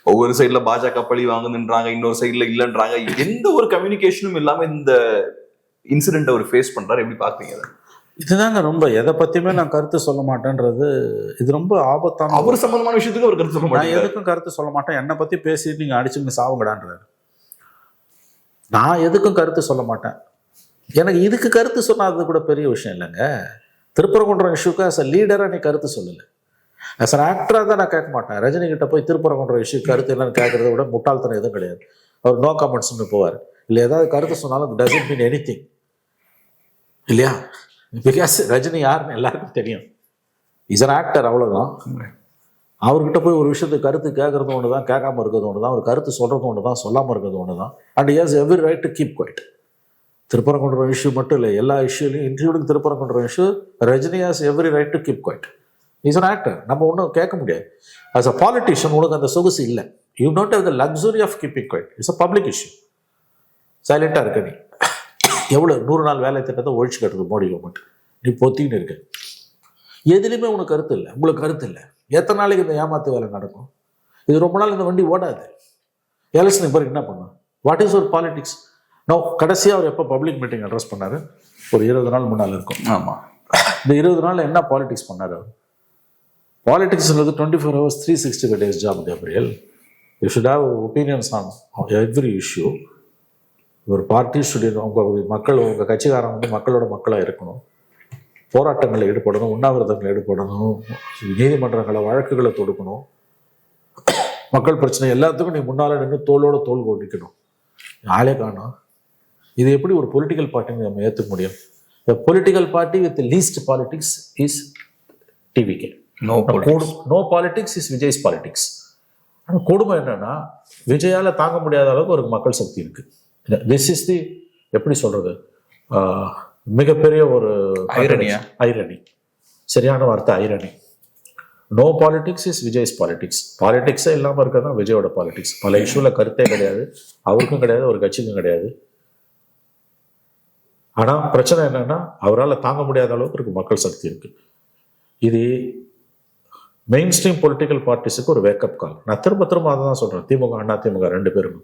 ஒவ்வொரு சைட்ல பாஜக பழி வாங்குன்றாங்க, இன்னொரு சைட்ல இல்லைன்றாங்க. எந்த ஒரு கம்யூனிகேஷனும் இல்லாம இந்த இன்சிடென்ட் அவர் ஃபேஸ் பண்றாரு. எப்படி பாக்குறீங்க? இதுதாங்க ரொம்ப எதை பத்தியுமே நான் கருத்து சொல்ல மாட்டேன்றது, இது ரொம்ப ஆபத்தான. அவர் சம்பந்தமான விஷயத்துக்கு அவர் கருத்து சொல்ல மாட்டேன். நான் எதுக்கும் கருத்து சொல்ல மாட்டேன். என்னை பத்தி பேசிட்டு நீங்க அடிச்சுங்க சாவுங்கடான்றாரு. நான் எதுக்கும் கருத்து சொல்ல மாட்டேன். எனக்கு இதுக்கு கருத்து சொன்னாது கூட பெரிய விஷயம் இல்லைங்க. திருப்பரங்குன்றம் இஷ்யூக்கு ஆஸ் அ லீடராக நீ கருத்து சொல்லலை. ஆஸ் அன் ஆக்டராக தான் நான் கேட்க மாட்டேன். ரஜினி கிட்ட போய் திருப்பரங்குன்றம் இஷ்யூ கருத்து என்னன்னு கேட்கறத விட முட்டாள்தனம் எதுவும் கிடையாது. அவர் நோ கமெண்ட்ஸ்னு போவார். இல்லை ஏதாவது கருத்து சொன்னாலும் டசன்ட் மீன் எனிதிங் இல்லையா? பிகாஸ் ரஜினி யாருன்னு எல்லாருக்கும் தெரியும். இஸ் அன் ஆக்டர், அவ்வளோதான். அவர்கிட்ட போய் ஒரு விஷயத்துக்கு கருத்து கேட்கறது ஒன்று தான், கேட்காம இருக்கிறது ஒன்று தான், ஒரு கருத்து சொல்கிறது ஒன்று தான், சொல்லாமல் இருக்கிறது ஒன்று தான். And has every right to keep quiet. Thiruparankundram issue மட்டும் இல்லை, எல்லா இஷ்யூலையும் including Thiruparankundram issue, Rajini has every right to keep quiet. Is an actor. நம்ம ஒன்றும் கேட்க முடியாது. ஆஸ் அ பாலிட்டிஷியன் உனக்கு அந்த சொகுசு இல்லை. You not have the luxury of keeping quiet. It's a public issue. சைலண்டாக இருக்க நீ. எவ்வளோ 100 நாள் வேலை திட்டத்தை ஒழிச்சு கட்டுறது மோடி கவர்மெண்ட். நீ பொத்தின்னு இருக்க. எதுலையுமே உனக்கு கருத்து இல்லை. உங்களுக்கு கருத்து இல்லை. எத்தனை நாளைக்கு இந்த ஏமாத்து வேலை நடக்கும்? இது ரொம்ப நாள் இந்த வண்டி ஓடாது. எலெக்ஷனுக்கு பிறகு என்ன பண்ணும்? வாட் இஸ் ஒரு பாலிடிக்ஸ்? நோ, கடைசியாக அவர் எப்போ பப்ளிக் மீட்டிங் அட்ரஸ் பண்ணார்? ஒரு 20 நாள் முன்னால் இருக்கும். ஆமாம். இந்த 20 நாளில் என்ன பாலிடிக்ஸ் பண்ணார் அவர்? பாலிடிக்ஸ்ன்றது 24 hours 365 days job. Gabriel, you should have opinions on every issue. ஒரு பார்ட்டி ஷுட், உங்கள் மக்கள், உங்கள் கட்சிக்காரன் வந்து மக்களோட மக்களாக இருக்கணும். போராட்டங்களில் ஈடுபடணும், உண்ணாவிரதங்களில் ஈடுபடணும், நீதிமன்றங்களை வழக்குகளை தொடுக்கணும். மக்கள் பிரச்சனை எல்லாத்துக்கும் நீ முன்னால் நின்று தோளோட தோல் கொண்டிக்கணும். ஆளே காணும். இது எப்படி ஒரு பொலிட்டிக்கல் பார்ட்டின்னு நம்ம ஏற்றுக்க முடியும்? The political party with the least politics is TVK. No politics is Vijay's politics. ஆனால் கொடுமை என்னன்னா, விஜயால தாங்க முடியாத அளவுக்கு ஒரு மக்கள் சக்தி இருக்கு. திஸ் இஸ் தி, எப்படி சொல்றது, மிகப்பெரிய ஒரு ஐரணி. சரியான வார்த்தை irony. No politics is Vijay's politics. பாலிடிக்ஸே இல்லாமல் இருக்கிறது தான் விஜயோட பாலிடிக்ஸ். பல இஷ்யூல கருத்தே கிடையாது, அவருக்கும் கிடையாது, ஒரு கட்சிக்கும் கிடையாது. ஆனால் பிரச்சனை என்னன்னா, அவரால் தாங்க முடியாத அளவுக்கு இருக்கு மக்கள் சக்தி இருக்கு. இது மெயின் ஸ்ட்ரீம் பொலிட்டிக்கல் பார்ட்டிஸுக்கு ஒரு வேக்கப் கால். நான் திரும்ப அதை தான் சொல்கிறேன். திமுக, அண்ணா திமுக ரெண்டு பேரும்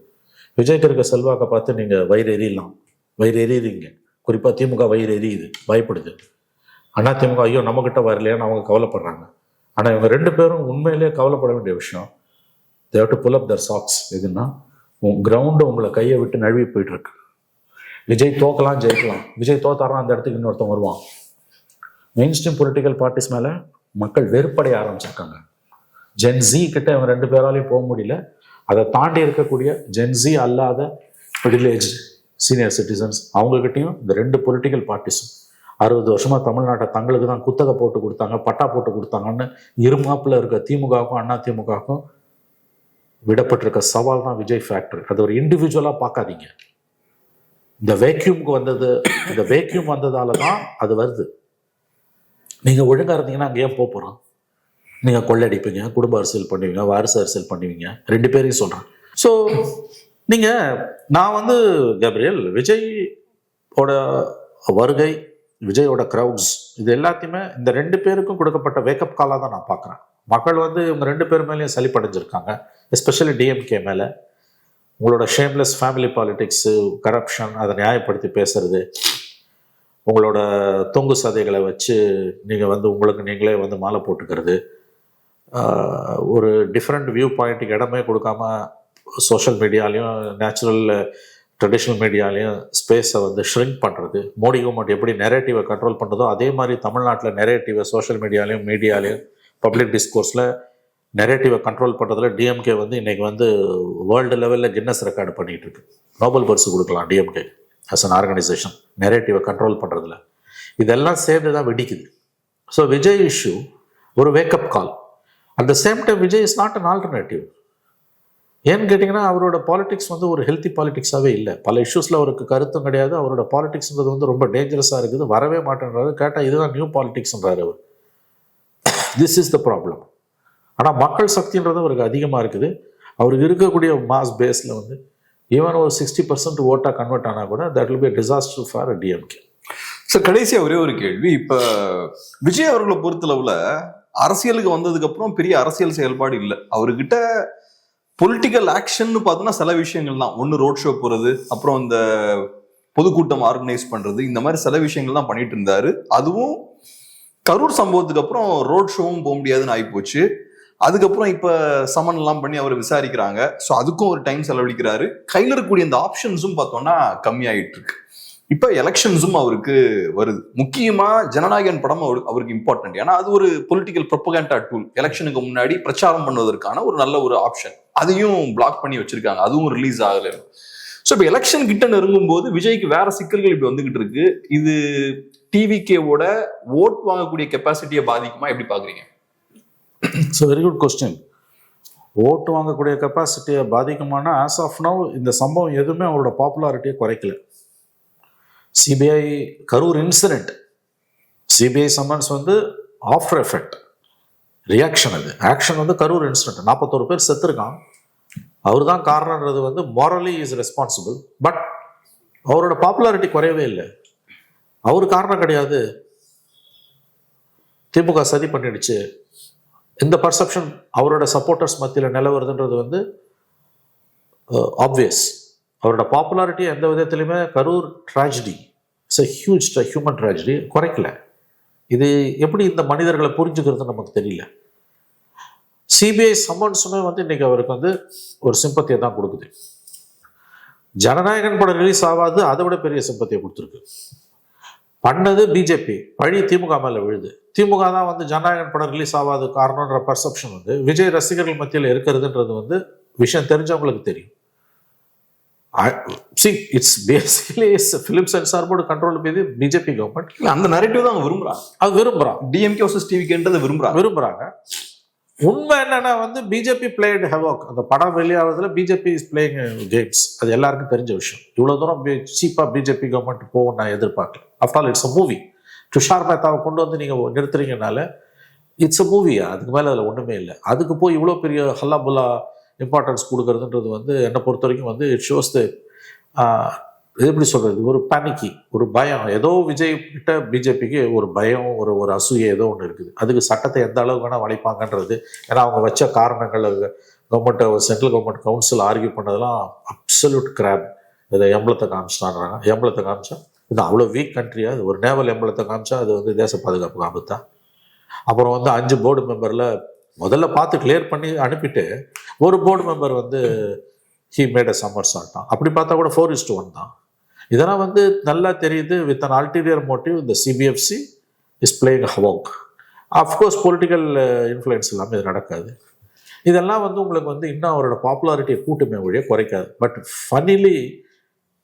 விஜய்க்கு இருக்க செல்வாக்கை பார்த்து நீங்கள் வயிறு எறியலாம். வயிறு எறியுறீங்க. குறிப்பாக திமுக வயிறு எரியுது, பயப்படுது. அண்ணா திமுக ஐயோ நம்மக்கிட்ட வரலையான்னு அவங்க கவலைப்படுறாங்க. ஆனால் இவங்க ரெண்டு பேரும் உண்மையிலேயே கவலைப்பட வேண்டிய விஷயம், they have to pull up their socks. எதுன்னா, கிரவுண்டு உங்களை கையை விட்டு நழுவி போயிட்டு இருக்கு. விஜய் தோக்கலாம், ஜெயிக்கலாம். விஜய் தோத்தாரா அந்த இடத்துக்கு இன்னொருத்தன் வருவான். மெயின் ஸ்ட்ரீம் பொலிட்டிக்கல் பார்ட்டிஸ் மேலே மக்கள் வெறுப்படைய ஆரம்பிச்சிருக்காங்க. ஜென்ஸி கிட்ட இவங்க ரெண்டு பேராலையும் போக முடியல. அதை தாண்டி இருக்கக்கூடிய ஜென்ஸி அல்லாத மிடில் ஏஜ் சீனியர் சிட்டிசன்ஸ், அவங்ககிட்டையும் இந்த ரெண்டு பொலிட்டிக்கல் பார்ட்டிஸும் 60 வருஷமா தமிழ்நாட்டை தங்களுக்கு தான் குத்தகை போட்டு கொடுத்தாங்க, பட்டா போட்டு கொடுத்தாங்கன்னு இருமாப்பில் இருக்க திமுகவுக்கும் அண்ணா திமுகவுக்கும் விடப்பட்டிருக்க சவால் தான் விஜய் ஃபேக்டர். அது ஒரு இண்டிவிஜுவலாக பார்க்காதீங்க. இந்த வேக்யூமுக்கு வந்தது, இந்த வேக்யூம் வந்ததால தான் அது வருது. நீங்கள் ஒழுங்காக இருந்தீங்கன்னா அங்கே ஏன் போகிறோம்? நீங்கள் கொள்ளடிப்பீங்க, குடும்ப அரசியல் பண்ணுவீங்க, வாரிசு அரசியல் பண்ணுவீங்க. ரெண்டு பேரையும் சொல்கிறேன். ஸோ நீங்கள், நான் கேப்ரியல், விஜயோட வருகை, விஜயோட க்ரௌட்ஸ், இது எல்லாத்தையுமே இந்த ரெண்டு பேருக்கும் கொடுக்கப்பட்ட வேக்கப் காலாக தான் நான் பார்க்குறேன். மக்கள் இவங்க ரெண்டு பேர் மேலேயும் சலிப்படைஞ்சிருக்காங்க. எஸ்பெஷலி டிஎம்கே மேலே. உங்களோட ஷேம்லெஸ் ஃபேமிலி பாலிடிக்ஸு, கரப்ஷன், அதை நியாயப்படுத்தி பேசுறது, உங்களோட தொங்கு சதைகளை வச்சு நீங்கள் உங்களுக்கு நீங்களே மாலை போட்டுக்கிறது, ஒரு டிஃப்ரெண்ட் வியூ பாயிண்ட்டுக்கு இடமே கொடுக்காம சோஷியல் மீடியாலையும் நேச்சுரல் ட்ரெடிஷ்னல் மீடியாலையும் ஸ்பேஸை ஷ்ரிங்க் பண்ணுறது. மோடி கவர்மெண்ட் எப்படி நெரேட்டிவை கண்ட்ரோல் பண்ணுறதோ அதே மாதிரி தமிழ்நாட்டில் நெரேட்டிவை சோஷியல் மீடியாலையும் மீடியாலையும் பப்ளிக் டிஸ்கோர்ஸில் நெரேட்டிவை கண்ட்ரோல் பண்ணுறதுல டிஎம்கே இன்னைக்கு வேர்ல்டு லெவலில் கின்னஸ் ரெக்கார்டு பண்ணிகிட்டு இருக்கு. நோபல் பரிசு கொடுக்கலாம் டிஎம்கே அஸ் அன் ஆர்கனைசேஷன் நெரேட்டிவை கண்ட்ரோல் பண்ணுறதுல. இதெல்லாம் சேர்ந்து தான் வெடிக்குது. ஸோ விஜய் இஷ்யூ ஒரு wake up call. At the same time Vijay is not an alternative. ஏன்னு கேட்டிங்கன்னா, அவரோட பாலிடிக்ஸ் ஒரு ஹெல்த்தி பாலிடிக்ஸாகவே இல்லை. பல இஷ்யூஸில் அவருக்கு கருத்தும் கிடையாது. அவரோட பாலிடிக்ஸ்ன்றது ரொம்ப டேஞ்சரஸாக இருக்குது. வரவே மாட்டேன்றாரு. கேட்டால் இதுதான் நியூ பாலிடிக்ஸ்ன்றாரு அவர். This is the problem. ஆனால் மக்கள் சக்தின்றது அவருக்கு அதிகமாக இருக்குது. அவருக்கு இருக்கக்கூடிய மாஸ் பேஸில் ஈவன் ஒரு 60% ஓட்டாக கன்வெர்ட் ஆனால் கூட that will be a disaster for DMK. Sir, கடைசியாக ஒரே ஒரு கேள்வி. இப்போ விஜய் அவர்களை பொறுத்தளவுல அரசியலுக்கு வந்ததுக்கு அப்புறம் பெரிய அரசியல் செயல்பாடு இல்லை அவர்கிட்ட. பொலிட்டிக்கல் ஆக்ஷன் பார்த்தோம்னா சில விஷயங்கள் தான். ஒன்று ரோட் ஷோ போறது, அப்புறம் இந்த பொதுக்கூட்டம் ஆர்கனைஸ் பண்றது, இந்த மாதிரி சில விஷயங்கள் தான் பண்ணிட்டு இருந்தாரு. அதுவும் கரூர் சம்பவத்துக்கு அப்புறம் ரோட் ஷோவும் போக முடியாதுன்னு ஆகிப்போச்சு. அதுக்கப்புறம் இப்ப சமன் எல்லாம் பண்ணி அவரை விசாரிக்கிறாங்க. ஸோ அதுக்கும் ஒரு டைம் செலவழிக்கிறாரு. கையில் இருக்கக்கூடிய இந்த ஆப்ஷன்ஸும் பார்த்தோம்னா கம்மியாயிட்டு இருக்கு. இப்ப எலெக்ஷன்ஸும் அவருக்கு வருது. முக்கியமா ஜனநாயகன் படம் அவருக்கு இம்பார்ட்டன்ட். ஏன்னா அது ஒரு பொலிட்டிக்கல் ப்ரொபகேண்டா டூல். எலெக்ஷனுக்கு முன்னாடி பிரச்சாரம் பண்ணுவதற்கான ஒரு நல்ல ஒரு ஆப்ஷன். அதையும் பிளாக் பண்ணி வச்சிருக்காங்க, அதுவும் ரிலீஸ் ஆகல. ஸோ இப்போ எலெக்ஷன் கிட்ட நெருங்கும் போது விஜய்க்கு வேற சிக்கல்கள் இப்படி வந்துகிட்டு இருக்கு. இது டிவிகேவோட ஓட் வாங்கக்கூடிய கெப்பாசிட்டியை பாதிக்குமா, எப்படி பாக்குறீங்க? It's very good question. ஓட்டு வாங்கக்கூடிய கெப்பாசிட்டியை பாதிக்குமானா ஆஸ் ஆஃப் நவ் இந்த சம்பவம் எதுவுமே அவரோட பாப்புலாரிட்டியை குறைக்கல. CBI Karur incident, CBI summons வந்து ஆஃப்டர் எஃபெக்ட் ரியாக்ஷன். அது ஆக்ஷன் வந்து கரூர் இன்சிடென்ட், 41 பேர் செத்துருக்கான். அவர் தான் காரணன்றது வந்து மாரலி இஸ் ரெஸ்பான்சிபிள். பட் அவரோட பாப்புலாரிட்டி குறையவே இல்லை. அவர் காரணம் கிடையாது. திமுக சதி பண்ணிடுச்சு இந்த பர்செப்ஷன் அவரோட சப்போர்ட்டர்ஸ் மத்தியில் நிலவருதுன்றது வந்து ஆப்வியஸ். அவரோட பாப்புலாரிட்டி எந்த விதத்திலுமே Karur tragedy, it's a huge human tragedy, குறைக்கல. இது எப்படி இந்த மனிதர்களை புரிஞ்சுக்கிறது நமக்கு தெரியல. சிபிஐ சம்மன்ஸுமே வந்து இன்னைக்கு அவருக்கு வந்து ஒரு சிம்பத்தியை தான் கொடுக்குது. ஜனநாயகன் படம் ரிலீஸ் ஆகாது, அதை விட பெரிய சிம்பத்தியை கொடுத்துருக்கு. பண்ணது பிஜேபி, பழி திமுக மேல விழுது. திமுக தான் வந்து ஜனநாயகன் படம் ரிலீஸ் ஆகாது காரணம்ன்ற பர்செப்ஷன் வந்து விஜய் ரசிகர்கள் மத்தியில் இருக்கிறதுன்றது வந்து விஷயம் தெரிஞ்சவங்களுக்கு தெரியும். It's basically film censor board control மீது பிஜேபி கவர்மெண்ட். அந்த நரேட்டிவ் தான் விரும்புறாங்க. அது விரும்புறான். டிஎம்கே வர்சஸ் டிவிகேன்றதை விரும்புறாங்க. உண்மை என்னன்னா வந்து பிஜேபி பிளேட் ஹெவாக். அந்த படம் வெளியாகிறதுல பிஜேபி இஸ் பிளேயிங் கேம்ஸ். அது எல்லாருக்கும் தெரிஞ்ச விஷயம். இவ்வளவு தூரம் சீப்பா பிஜேபி கவர்மெண்ட் போகும் நான் எதிர்பார்க்கல. After all it's a movie. Tushar மேத்தாவை கொண்டு வந்து நீங்க நிறுத்துறீங்கனால இட்ஸ் அ மூவியா, அதுக்கு மேல அதுல ஒண்ணுமே இல்லை. அதுக்கு போய் இவ்வளோ பெரிய ஹல்லாபுல்லா இம்பார்ட்டன்ஸ் கொடுக்கறதுன்றது வந்து என்னை பொறுத்த வரைக்கும் வந்து இட் ஷோஸ் த எப்படி சொல்றது, ஒரு பேனிக்கி, ஒரு பயம். ஏதோ விஜய் கிட்ட பிஜேபிக்கு ஒரு பயம், ஒரு அசூயை ஏதோ ஒன்று இருக்குது. அதுக்கு சட்டத்தை எந்த அளவுக்கு வேணா வளைப்பாங்கன்றது. ஏன்னா அவங்க வச்ச காரணங்கள் government central government council argue பண்ணதெல்லாம் அப்சல்யூட் கிராப். இதை எம்பளத்தை காமிச்சிட்டான்றாங்க. எம்பளத்தை காமிச்சா இது அவ்வளோ வீக் கண்ட்ரியா? அது ஒரு நேவல் எம்பளத்தை காமிச்சா அது வந்து தேச பாதுகாப்புக்கு ஆபத்தா? அப்புறம் வந்து 5 போர்டு மெம்பரில் முதல்ல பார்த்து கிளியர் பண்ணி அனுப்பிட்டு ஒரு போர்டு மெம்பர் வந்து ஹீ மேட் அ சம்மர் சால்ட்டான். அப்படி பார்த்தா கூட 4:1 தான். இதெல்லாம் வந்து நல்லா தெரியுது. வித் அன் அல்டீரியர் மோட்டிவ் இந்த CBFC is playing havoc. Of course political influence இல்லாமல் இது நடக்காது. இதெல்லாம் வந்து உங்களுக்கு வந்து இன்னும் அவரோட பாப்புலாரிட்டியை கூட்டுமே ஒழிய குறைக்காது. பட் ஃபன்னிலி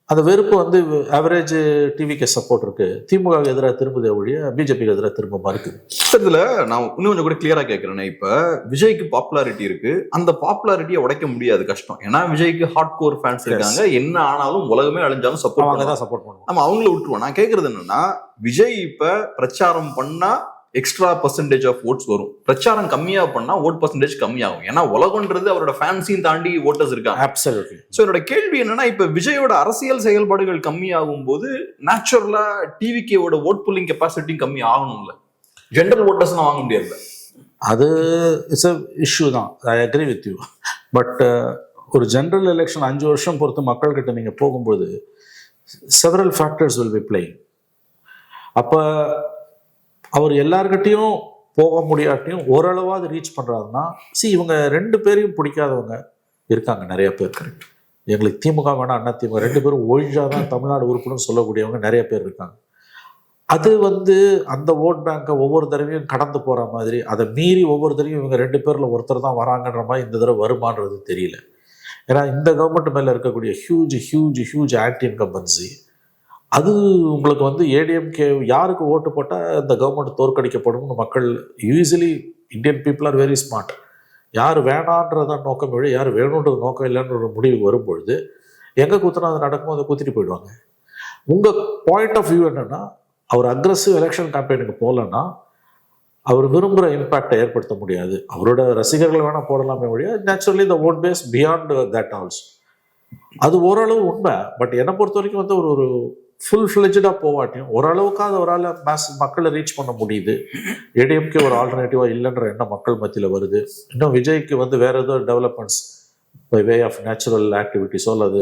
அந்த வெறுப்பு வந்து ஆவரேஜ் டிவிக்கு சப்போர்ட் இருக்கு, திமுக எதிராக திரும்புதே ஒழிய பிஜேபிக்கு எதிராக திரும்ப இருக்குது. இதுல நான் இன்னும் கொஞ்சம் கூட கிளியரா கேட்கிறேன். இப்ப விஜய்க்கு பாப்புலாரிட்டி இருக்கு, அந்த பாப்புலாரிட்டியை உடைக்க முடியாது, கஷ்டம். ஏன்னா விஜய்க்கு ஹார்ட் கோர் ஃபேன்ஸ் இருக்காங்க. என்ன ஆனாலும் உலகமே அழிஞ்சாலும் சப்போர்ட் பண்ணுவோம். நம்ம அவங்கள விட்டுருவோம். நான் கேட்கறது என்னன்னா, விஜய் இப்ப பிரச்சாரம் பண்ணா எக்ஸ்ட்ரா பர்சன்டேஜ் ஆஃப் ஓட்ஸ் வரும், பிரச்சாரம் கம்மியா பண்ணா ஓட் பர்சன்டேஜ் கம்மியாகும். ஏன்னா உலகன்றது அவரோட ஃபேன்ஸையும் தாண்டி ஓட்டர்ஸ் இருக்காங்க. அப்சல்யூட்லி. சோ என்னோட கேள்வி என்னன்னா, இப்ப விஜயோட அரசியல் செயல்பாடுகள் கம்மியாகும் போது நேச்சுரலா டிவிகேவோட ஓட் புல்லிங் கெப்பாசிட்டி கம்மி ஆகணும்ல. ஜென்ரல் ஓட்டர்ஸ் வாங்க முடியாது. அது இட்ஸ் அ இஷ்யூ தான். I agree with you. But ஒரு ஜென்ரல் எலெக்ஷன் 5 வருஷம் பொறுத்து மக்கள்கிட்ட நீங்க போகும்போது several factors will be playing. அப்ப அவர் எல்லார்கிட்டையும் போக முடியாட்டியும் ஓரளவாவது ரீச் பண்றாருன்னா, இவங்க 2 பேரையும் பிடிக்காதவங்க இருக்காங்க நிறைய பேர். கரெக்ட். எங்களுக்கு திமுக வேணா அண்ணா திமுக 2 பேரும் ஒழிஞ்சாதான் தமிழ்நாடு உறுப்புன்னு சொல்லக்கூடியவங்க நிறைய பேர் இருக்காங்க. அது வந்து அந்த ஓட் பேங்கை ஒவ்வொரு தடவையும் கடந்து போற மாதிரி, அதை மீறி ஒவ்வொரு தடவையும் இவங்க 2 பேர்ல ஒருத்தர் தான் வராங்கன்ற மாதிரி இந்த தடவை வருமானது தெரியல. ஏன்னா இந்த கவர்மெண்ட் மேல இருக்கக்கூடிய huge huge huge anti incumbency, அது உங்களுக்கு வந்து ஏடிஎம்கே யாருக்கு ஓட்டு போட்டால் இந்த கவர்மெண்ட் தோற்கடிக்கப்படும்னு மக்கள் usually Indian people are very smart. யார் வேணான்றதான் நோக்கம் இல்லை, யார் வேணுன்றது நோக்கம் இல்லைன்ற ஒரு முடிவுக்கு வரும்பொழுது எங்கே குத்துனா அது நடக்கும், அதை குத்திட்டு போயிடுவாங்க. உங்கள் பாயிண்ட் ஆஃப் வியூ என்னன்னா, அவர் அக்ரெசிவ் எலெக்ஷன் கேம்பெயினுக்கு போகலன்னா அவர் விரும்புகிற இம்பேக்டை ஏற்படுத்த முடியாது. அவரோட ரசிகர்கள் வேணால் போடலாமே ஒழிய naturally the vote base beyond that also. அது ஓரளவு உண்மை. பட் என்னை பொறுத்த வரைக்கும் வந்து ஒரு ஃபுல் ஃபிளெஜ்டாக போவாட்டியும் ஓரளவுக்காக அவரால் மக்களை ரீச் பண்ண முடியுது. ஏடிஎம்கே ஒரு ஆல்டர்னேட்டிவாக இல்லைன்ற எண்ணம் மக்கள் மத்தியில் வருது. இன்னும் விஜய்க்கு வந்து வேற ஏதோ developments by way of natural ஆக்டிவிட்டிஸோ அல்லது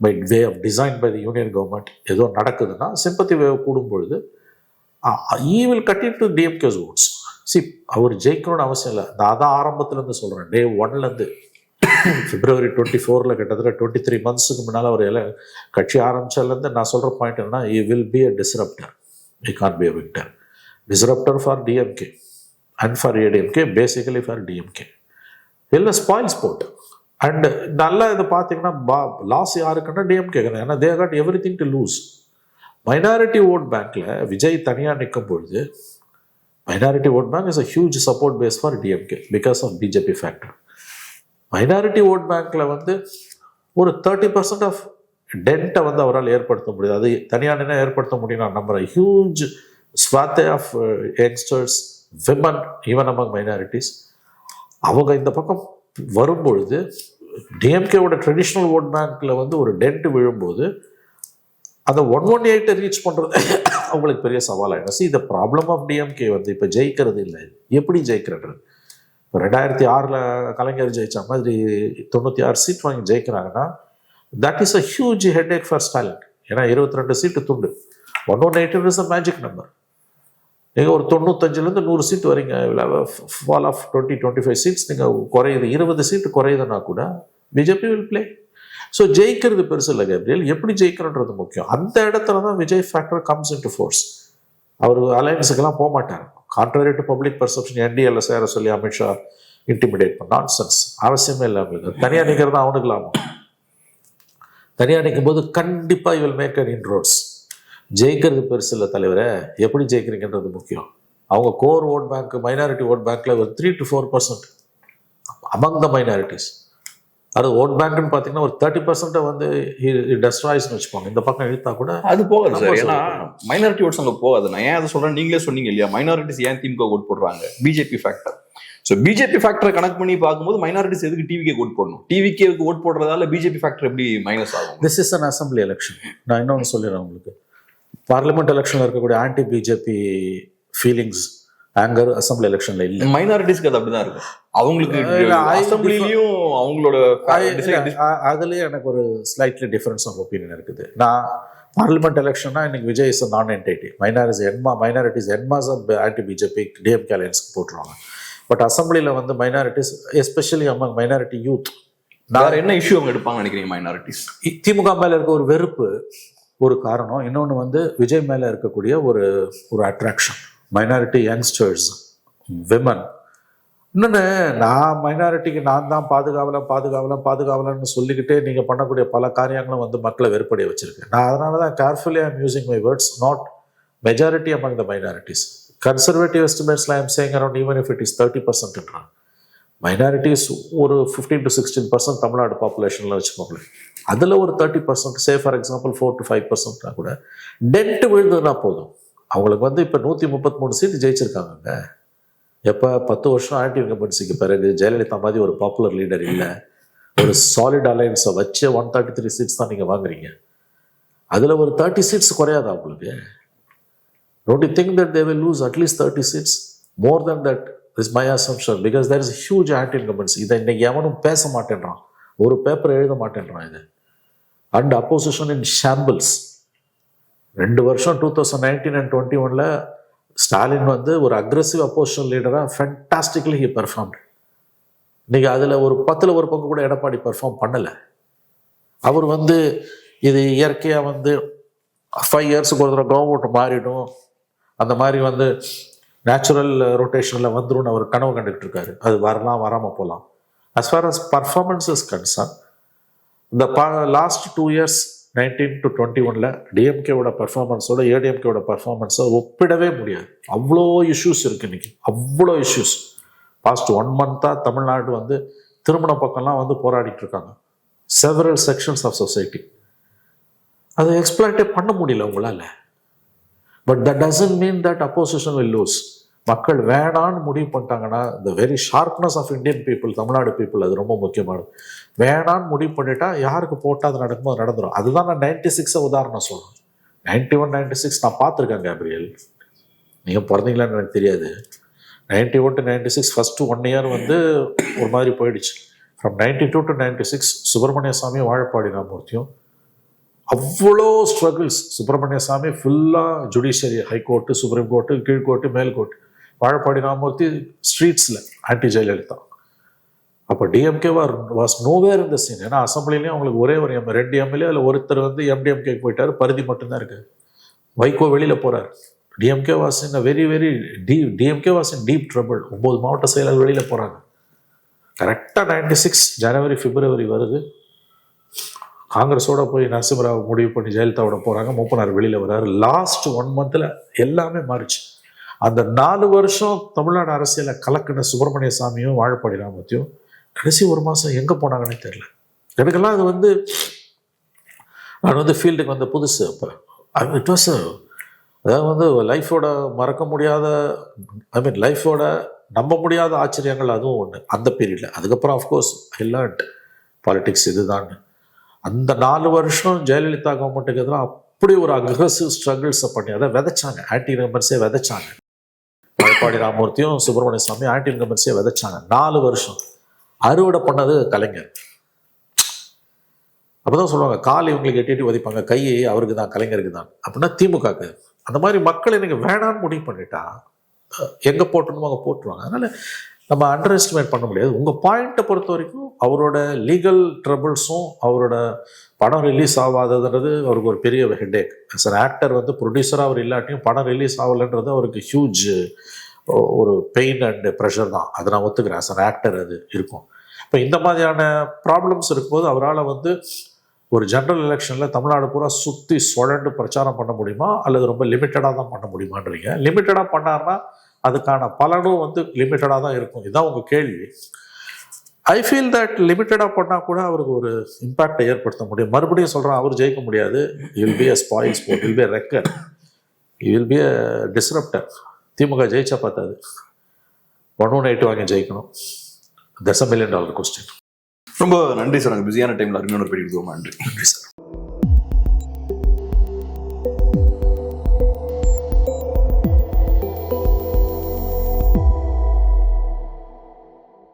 by way of design by the union government ஏதோ நடக்குதுன்னா சிம்பத்தி வேவ் கூடும் பொழுது he will cutting to DMK's votes. அவர் ஜெயிக்கணும்னு அவசியம் இல்லை. நான் அதான் ஆரம்பத்துலேருந்து சொல்கிறேன், டே 1லேருந்து February 24 கிட்டத்தட்ட 23 monthsக்கு முன்னால் அவர் கட்சி ஆரம்பிச்சதுலேருந்து நான் சொல்கிற பாயிண்ட் என்னன்னா, he will be a disruptor, he can't be a victor. Disruptor for DMK and for ADMK, basically for DMK. இல்லை ஸ்பாயில் ஸ்போர்ட். அண்ட் நல்லா இதை பார்த்தீங்கன்னா லாஸ் யாருக்குன்னா டிஎம்கே, ஏன்னா they got everything to lose. Minority vote பேங்க்ல விஜய் தனியாக நிற்கும் பொழுது, minority vote bank is a huge support base for DMK because of BJP factor. Minority vote பேங்க்ல வந்து ஒரு 30% ஆஃப் டென்ட்டை வந்து அவரால் ஏற்படுத்த முடியாது. அது தனியாக ஏற்படுத்த முடியும் நான் நம்புறேன். Huge swathe of youngsters, women, even among minorities, அவங்க இந்த பக்கம் வரும்பொழுது டிஎம்கேவோட ட்ரெடிஷ்னல் ஓட் பேங்க்ல வந்து ஒரு டென்ட் விழும்போது அந்த 118 ரீச் பண்றது அவங்களுக்கு பெரிய சவாலாயிடும். See the problem of DMK வந்து இப்போ ஜெயிக்கிறது இல்லை, எப்படி ஜெயிக்கிறது. இப்போ 2006 கலைஞர் ஜெயிச்ச மாதிரி 96 சீட் வாங்கி ஜெயிக்கிறாங்கன்னா that is a huge headache for Stalin. ஏன்னா 22 சீட்டு துண்டு. 118 இஸ் அ மேஜிக் நம்பர். நீங்கள் ஒரு 95லேருந்து 100 சீட் வரீங்க, ஃபால் ஆஃப் 20-25 சீட்ஸ் நீங்கள் குறையுது, 20 சீட்டு குறையுதுன்னா கூட பிஜேபி வில் பிளே. ஸோ ஜெயிக்கிறது பெருசு இல்லை கேப்ரியல், எப்படி ஜெயிக்கிறன்றது முக்கியம். அந்த இடத்துல தான் Vijay factor comes into force. அவர் அலையன்ஸுக்கெல்லாம் போக மாட்டார். கான்ட்ரரி டு பப்ளிக் பர்செப்ஷன் என்டிஏல சேர சொல்லி அமித்ஷா இன்டிமிடேட் பண்ண நான்சென்ஸ், அவசியமே இல்லை. அவங்களுக்கு தனியாக நிற்கிறது அவனுக்கு லாபம். தனியாக நிற்கும் போது கண்டிப்பாக வில் மேக் அன் இன்ரோட்ஸ். ஜெயிக்கிறது பெருசு இல்லை தலைவரை, எப்படி ஜெயிக்கிறீங்கன்றது முக்கியம். அவங்க core vote bank, minority vote பேங்க்ல ஒரு 3 to 4% அமங் த மைனாரிட்டிஸ். அது ஓட் பேங்க்னு பார்த்தீங்கன்னா ஒரு 30% வந்து டெஸ்ட்ராய்ஸ்னு வச்சுப்பாங்க. இந்த பக்கம் இழுத்தா கூட அது போகாது சார். ஏன்னா மைனாரிட்டி ஓட்ஸ் அங்கே போகாது. நான் ஏன் அதை சொல்றேன், நீங்களே சொன்னீங்க இல்லையா, மைனாரிட்டிஸ் ஏன் திமுக ஓட் போடுறாங்க, பிஜேபி ஃபேக்டர். ஸோ பிஜேபி ஃபேக்டரை கனெக்ட் பண்ணி பார்க்கும்போது மைனாரிட்டிஸ் எதுக்கு டிவிக்கே ஓட் போடணும்? டிவிக்கேக்கு ஓட் போடுறதால பிஜேபி ஃபேக்டர் எப்படி மைனஸ் ஆகும்? This is an assembly election. நான் இன்னொன்று சொல்லிடுறேன் உங்களுக்கு. பார்லிமெண்ட் எலெக்ஷன்ல இருக்கக்கூடிய anti BJP feelings, anger assembly எலெக்ஷன்ல இல்லை. மைனாரிட்டிஸ்க்கு அது அப்படிதான் இருக்கும். அவங்களுக்கு அசம்பிளிலையும் அவங்களோட அதுலயே எனக்கு ஒரு ஸ்லைட்லி டிஃபரன்ஸ் ஆஃப் ஒப்பீனியன் இருக்குது. நான் பார்லிமெண்ட் எலெக்ஷன்னா இன்னைக்கு Vijay is non entity, minorities en masse of anti BJP DMK அலையன்ஸ்க்கு போட்டுருவாங்க. பட் அசம்பிளியில் வந்து minorities, especially among minority youth, வேற என்ன இஷ்யூ அவங்க எடுப்பாங்க நினைக்கிறீங்க? மைனாரிட்டிஸ் திமுக மேல இருக்க ஒரு வெறுப்பு ஒரு காரணம். இன்னொன்று வந்து விஜய் மேலே இருக்கக்கூடிய ஒரு அட்ராக்ஷன், மைனாரிட்டி யங்ஸ்டர்ஸ், விமன். இன்னொன்று, நான் மைனாரிட்டிக்கு நான் தான் பாதுகாவலன்னு சொல்லிக்கிட்டே நீங்கள் பண்ணக்கூடிய பல காரியங்களும் வந்து மக்களை வெறுப்படைய வச்சிருக்கேன். நான் அதனால தான் carefully I'm using my words, not majority among the minorities. Conservative எஸ்டிமேட்ஸில் I'm saying around even if it is 30%. Minorities ஒரு 15 to 16% தமிழ்நாடு பாப்புலேஷனில் வச்சுக்கோங்களேன். அதில் ஒரு 30%, சே ஃபார் எக்ஸாம்பிள் 4 to 5% கூட டென்ட் விழுந்ததுன்னா போதும். அவங்களுக்கு வந்து இப்போ 133 சீட்டு ஜெயிச்சிருக்காங்க. எப்போ 10 வருஷம் ஆன்டி இன்கம்பன்சிக்கு பிறகு ஜெயலலிதா மாதிரி ஒரு பாப்புலர் லீடர் இல்லை, ஒரு சாலிட் அலையன்ஸை வச்சு 133 சீட்ஸ் தான் நீங்கள் வாங்குறீங்க. அதில் ஒரு 30 சீட்ஸ் குறையாதா உங்களுக்கு? Don't you think that they will lose at least 30 seats? More than that is my assumption, because there is a huge anti-incumbency. இதை இன்னைக்கு எவனும் பேச மாட்டேன்றான், ஒரு பேப்பர் எழுத மாட்டேன்றான். இது அண்ட் அப்போசிஷன் இன் ஷாம்பிள்ஸ். 2 வருஷம் 2019 and 2021 ஸ்டாலின் வந்து ஒரு அக்ரெசிவ் அப்போசிஷன் லீடராக ஃபென்டாஸ்டிக்லி ஹி பெர்ஃபார்ம்ட். இன்னைக்கு அதில் ஒரு 10ல் ஒரு பங்கு கூட எடப்பாடி பெர்ஃபார்ம் பண்ணலை. அவர் வந்து இது இயற்கையாக வந்து 5 இயர்ஸுக்கு ஒரு தடவை கவர்மெண்ட் மாறிடும், அந்த மாதிரி வந்து நேச்சுரல் ரொட்டேஷனில் வந்துடும் அவர் கனவு கண்டுகிட்டு இருக்காரு. அது வரலாம், வராமல் போகலாம். As far as performance is concern, இந்த லாஸ்ட் 2 years 19 to 21 டிஎம்கேவோட பர்ஃபார்மன்ஸோட ஏடிஎம்கேவோட பர்ஃபார்மன்ஸை ஒப்பிடவே முடியாது. அவ்வளோ இஷ்யூஸ் இருக்கு இன்னைக்கு, அவ்வளோ இஷ்யூஸ். பாஸ்ட் 1 month தமிழ்நாடு வந்து திருமண பக்கம்லாம் வந்து போராடிட்டு இருக்காங்க, செவரல் செக்ஷன்ஸ் ஆஃப் சொசைட்டி. அதை எக்ஸ்பிளாய்டே பண்ண முடியல உங்களால். But that doesn't mean that opposition will lose. மக்கள் வேணான்னு முடிவு பண்ணிட்டாங்கன்னா, இந்த very sharpness of Indian people, Tamil Nadu people, அது ரொம்ப முக்கியமானது. வேணான்னு முடிவு பண்ணிட்டா யாருக்கு போட்டால் அது நடக்கும்போது நடந்துடும். அதுதான் நான் 96 உதாரணம் சொல்கிறேன். 91, 96 நான் பார்த்துருக்கேன் கேப்ரியல். நீங்கள் பிறந்தீங்களான்னு எனக்கு தெரியாது. 91 to 96 ஃபஸ்ட்டு 1 year வந்து ஒரு மாதிரி போயிடுச்சு. ஃப்ரம் 92 to 96 சுப்பிரமணிய சாமி, வாழப்பாடி ராமமூர்த்தியும் அவ்வளோ ஸ்ட்ரகிள்ஸ். சுப்பிரமணிய சாமி ஃபுல்லாக ஜுடிஷியரி, ஹைகோர்ட்டு, சுப்ரீம் கோர்ட்டு, கீழ்கோர்ட்டு, மேல்கோர்ட்டு. வாழப்பாடி ராமமூர்த்தி ஸ்ட்ரீட்ஸில் ஆன்டி ஜெயலலிதா. அப்போ டிஎம்கே வாஸ் நோவேர் இந்த சீன். ஏன்னா அசம்பிளிலையும் அவங்களுக்கு ஒரே ஒரு 2 எம்எல்ஏ அதில் ஒருத்தர் வந்து எம்டிஎம்கே போயிட்டாரு, பருதி மட்டும்தான் இருக்கு. வைகோ வெளியில் போறார். DMK was in very very DMK was in deep trouble. 9 மாவட்ட செயலர் வெளியில் போகிறாங்க. கரெக்டாக 96 ஜனவரி பிப்ரவரி வருது. காங்கிரஸோட போய் நரசிம்மராவ் முடிவு பண்ணி ஜெயலலிதாவோட போகிறாங்க. மூப்பனார் வெளியில் வர்றாரு. லாஸ்ட் 1 மந்த்தில் எல்லாமே மாறிச்சு. அந்த 4 வருஷம் தமிழ்நாடு அரசியலை கலக்கின சுப்பிரமணிய சாமியும் வாழப்பாடி ராமத்தையும் கடைசி 1 மாதம் எங்கே போனாங்கன்னே தெரியல. எனக்கெல்லாம் அது வந்து நான் வந்து ஃபீல்டுக்கு வந்த புதுசு. அப்போ இட் வாஸ் அதாவது வந்து லைஃபோட மறக்க முடியாத லைஃபோட நம்ப முடியாத ஆச்சரியங்கள் அதுவும் ஒன்று அந்த பீரியடில். அதுக்கப்புறம் அஃப்கோர்ஸ் ஐ லேர்ன்ட் பாலிடிக்ஸ் இதுதான். அந்த 4 வருஷம் ஜெயலலிதா கவர்மெண்ட்டுக்கு எதிராக அப்படி ஒரு அக்ரெசிவ் ஸ்ட்ரகிள்ஸை பண்ணி அதை விதைச்சாங்க. ஆன்டி இன்கம்பன்ஸே விதைச்சாங்க. வாழப்பாடி ராமமூர்த்தியும் சுப்பிரமணிய சாமி ஆன்டி இன்கம்பன்ஸே விதைச்சாங்க. 4 வருஷம் அறுவடை பண்ணது கலைஞர். அப்போதான் சொல்லுவாங்க கால் இவங்களுக்கு எட்டி உதைப்பாங்க, கை அவருக்கு தான், கலைஞருக்கு தான் அப்படின்னா திமுகக்கு. அந்த மாதிரி மக்கள் எனக்கு வேணான்னு முடிவு பண்ணிட்டா எங்கே போட்டணுமோ அங்கே போட்டுருவாங்க. அதனால் நம்ம அண்டர் எஸ்டிமேட் பண்ண முடியாது. உங்கள் பாயிண்ட்டை பொறுத்த வரைக்கும் அவரோட லீகல் ட்ரபிள்ஸும் அவரோட படம் ரிலீஸ் ஆகாததுன்றது அவருக்கு ஒரு பெரிய ஹெட்டேக். ஆஸ் அன் ஆக்டர் வந்து ப்ரொடியூசராக அவர் இல்லாட்டியும் படம் ரிலீஸ் ஆகலைன்றது அவருக்கு ஹியூஜ் ஒரு பெயின் அண்ட் ப்ரெஷர் தான். அதை நான் ஒத்துக்கிறேன். ஆஸ் அன் ஆக்டர் அது இருக்கும். இப்போ இந்த மாதிரியான ப்ராப்ளம்ஸ் இருக்கும்போது அவரால் வந்து ஒரு ஜென்ரல் எலெக்ஷனில் தமிழ்நாடு பூரா சுற்றி சுழண்டு பிரச்சாரம் பண்ண முடியுமா அல்லது ரொம்ப லிமிட்டடாக தான் பண்ண முடியுமான்றீங்க. லிமிட்டடாக பண்ணார்னா அதுக்கான பலனும் வந்து லிமிட்டடாக தான் இருக்கும். இதுதான் உங்கள் கேள்வி. ஐ ஃபீல் தட் லிமிட்டடாக பண்ணால் கூட அவருக்கு ஒரு இம்பேக்டை ஏற்படுத்த முடியும். மறுபடியும் சொல்கிறேன், அவர் ஜெயிக்க முடியாது. Will be a spoil sport, will be a wrecker, will be a disruptor. DMK ஜெயிச்சா பார்த்தாது, 118 வாங்கி ஜெயிக்கணும். $1 மில்லியன் கொஸ்டின். ரொம்ப நன்றி சார். பிஸியான டைம்ல அருமையான ஒரு பேட்டி கொடுத்தோம். நன்றி. நன்றி சார்.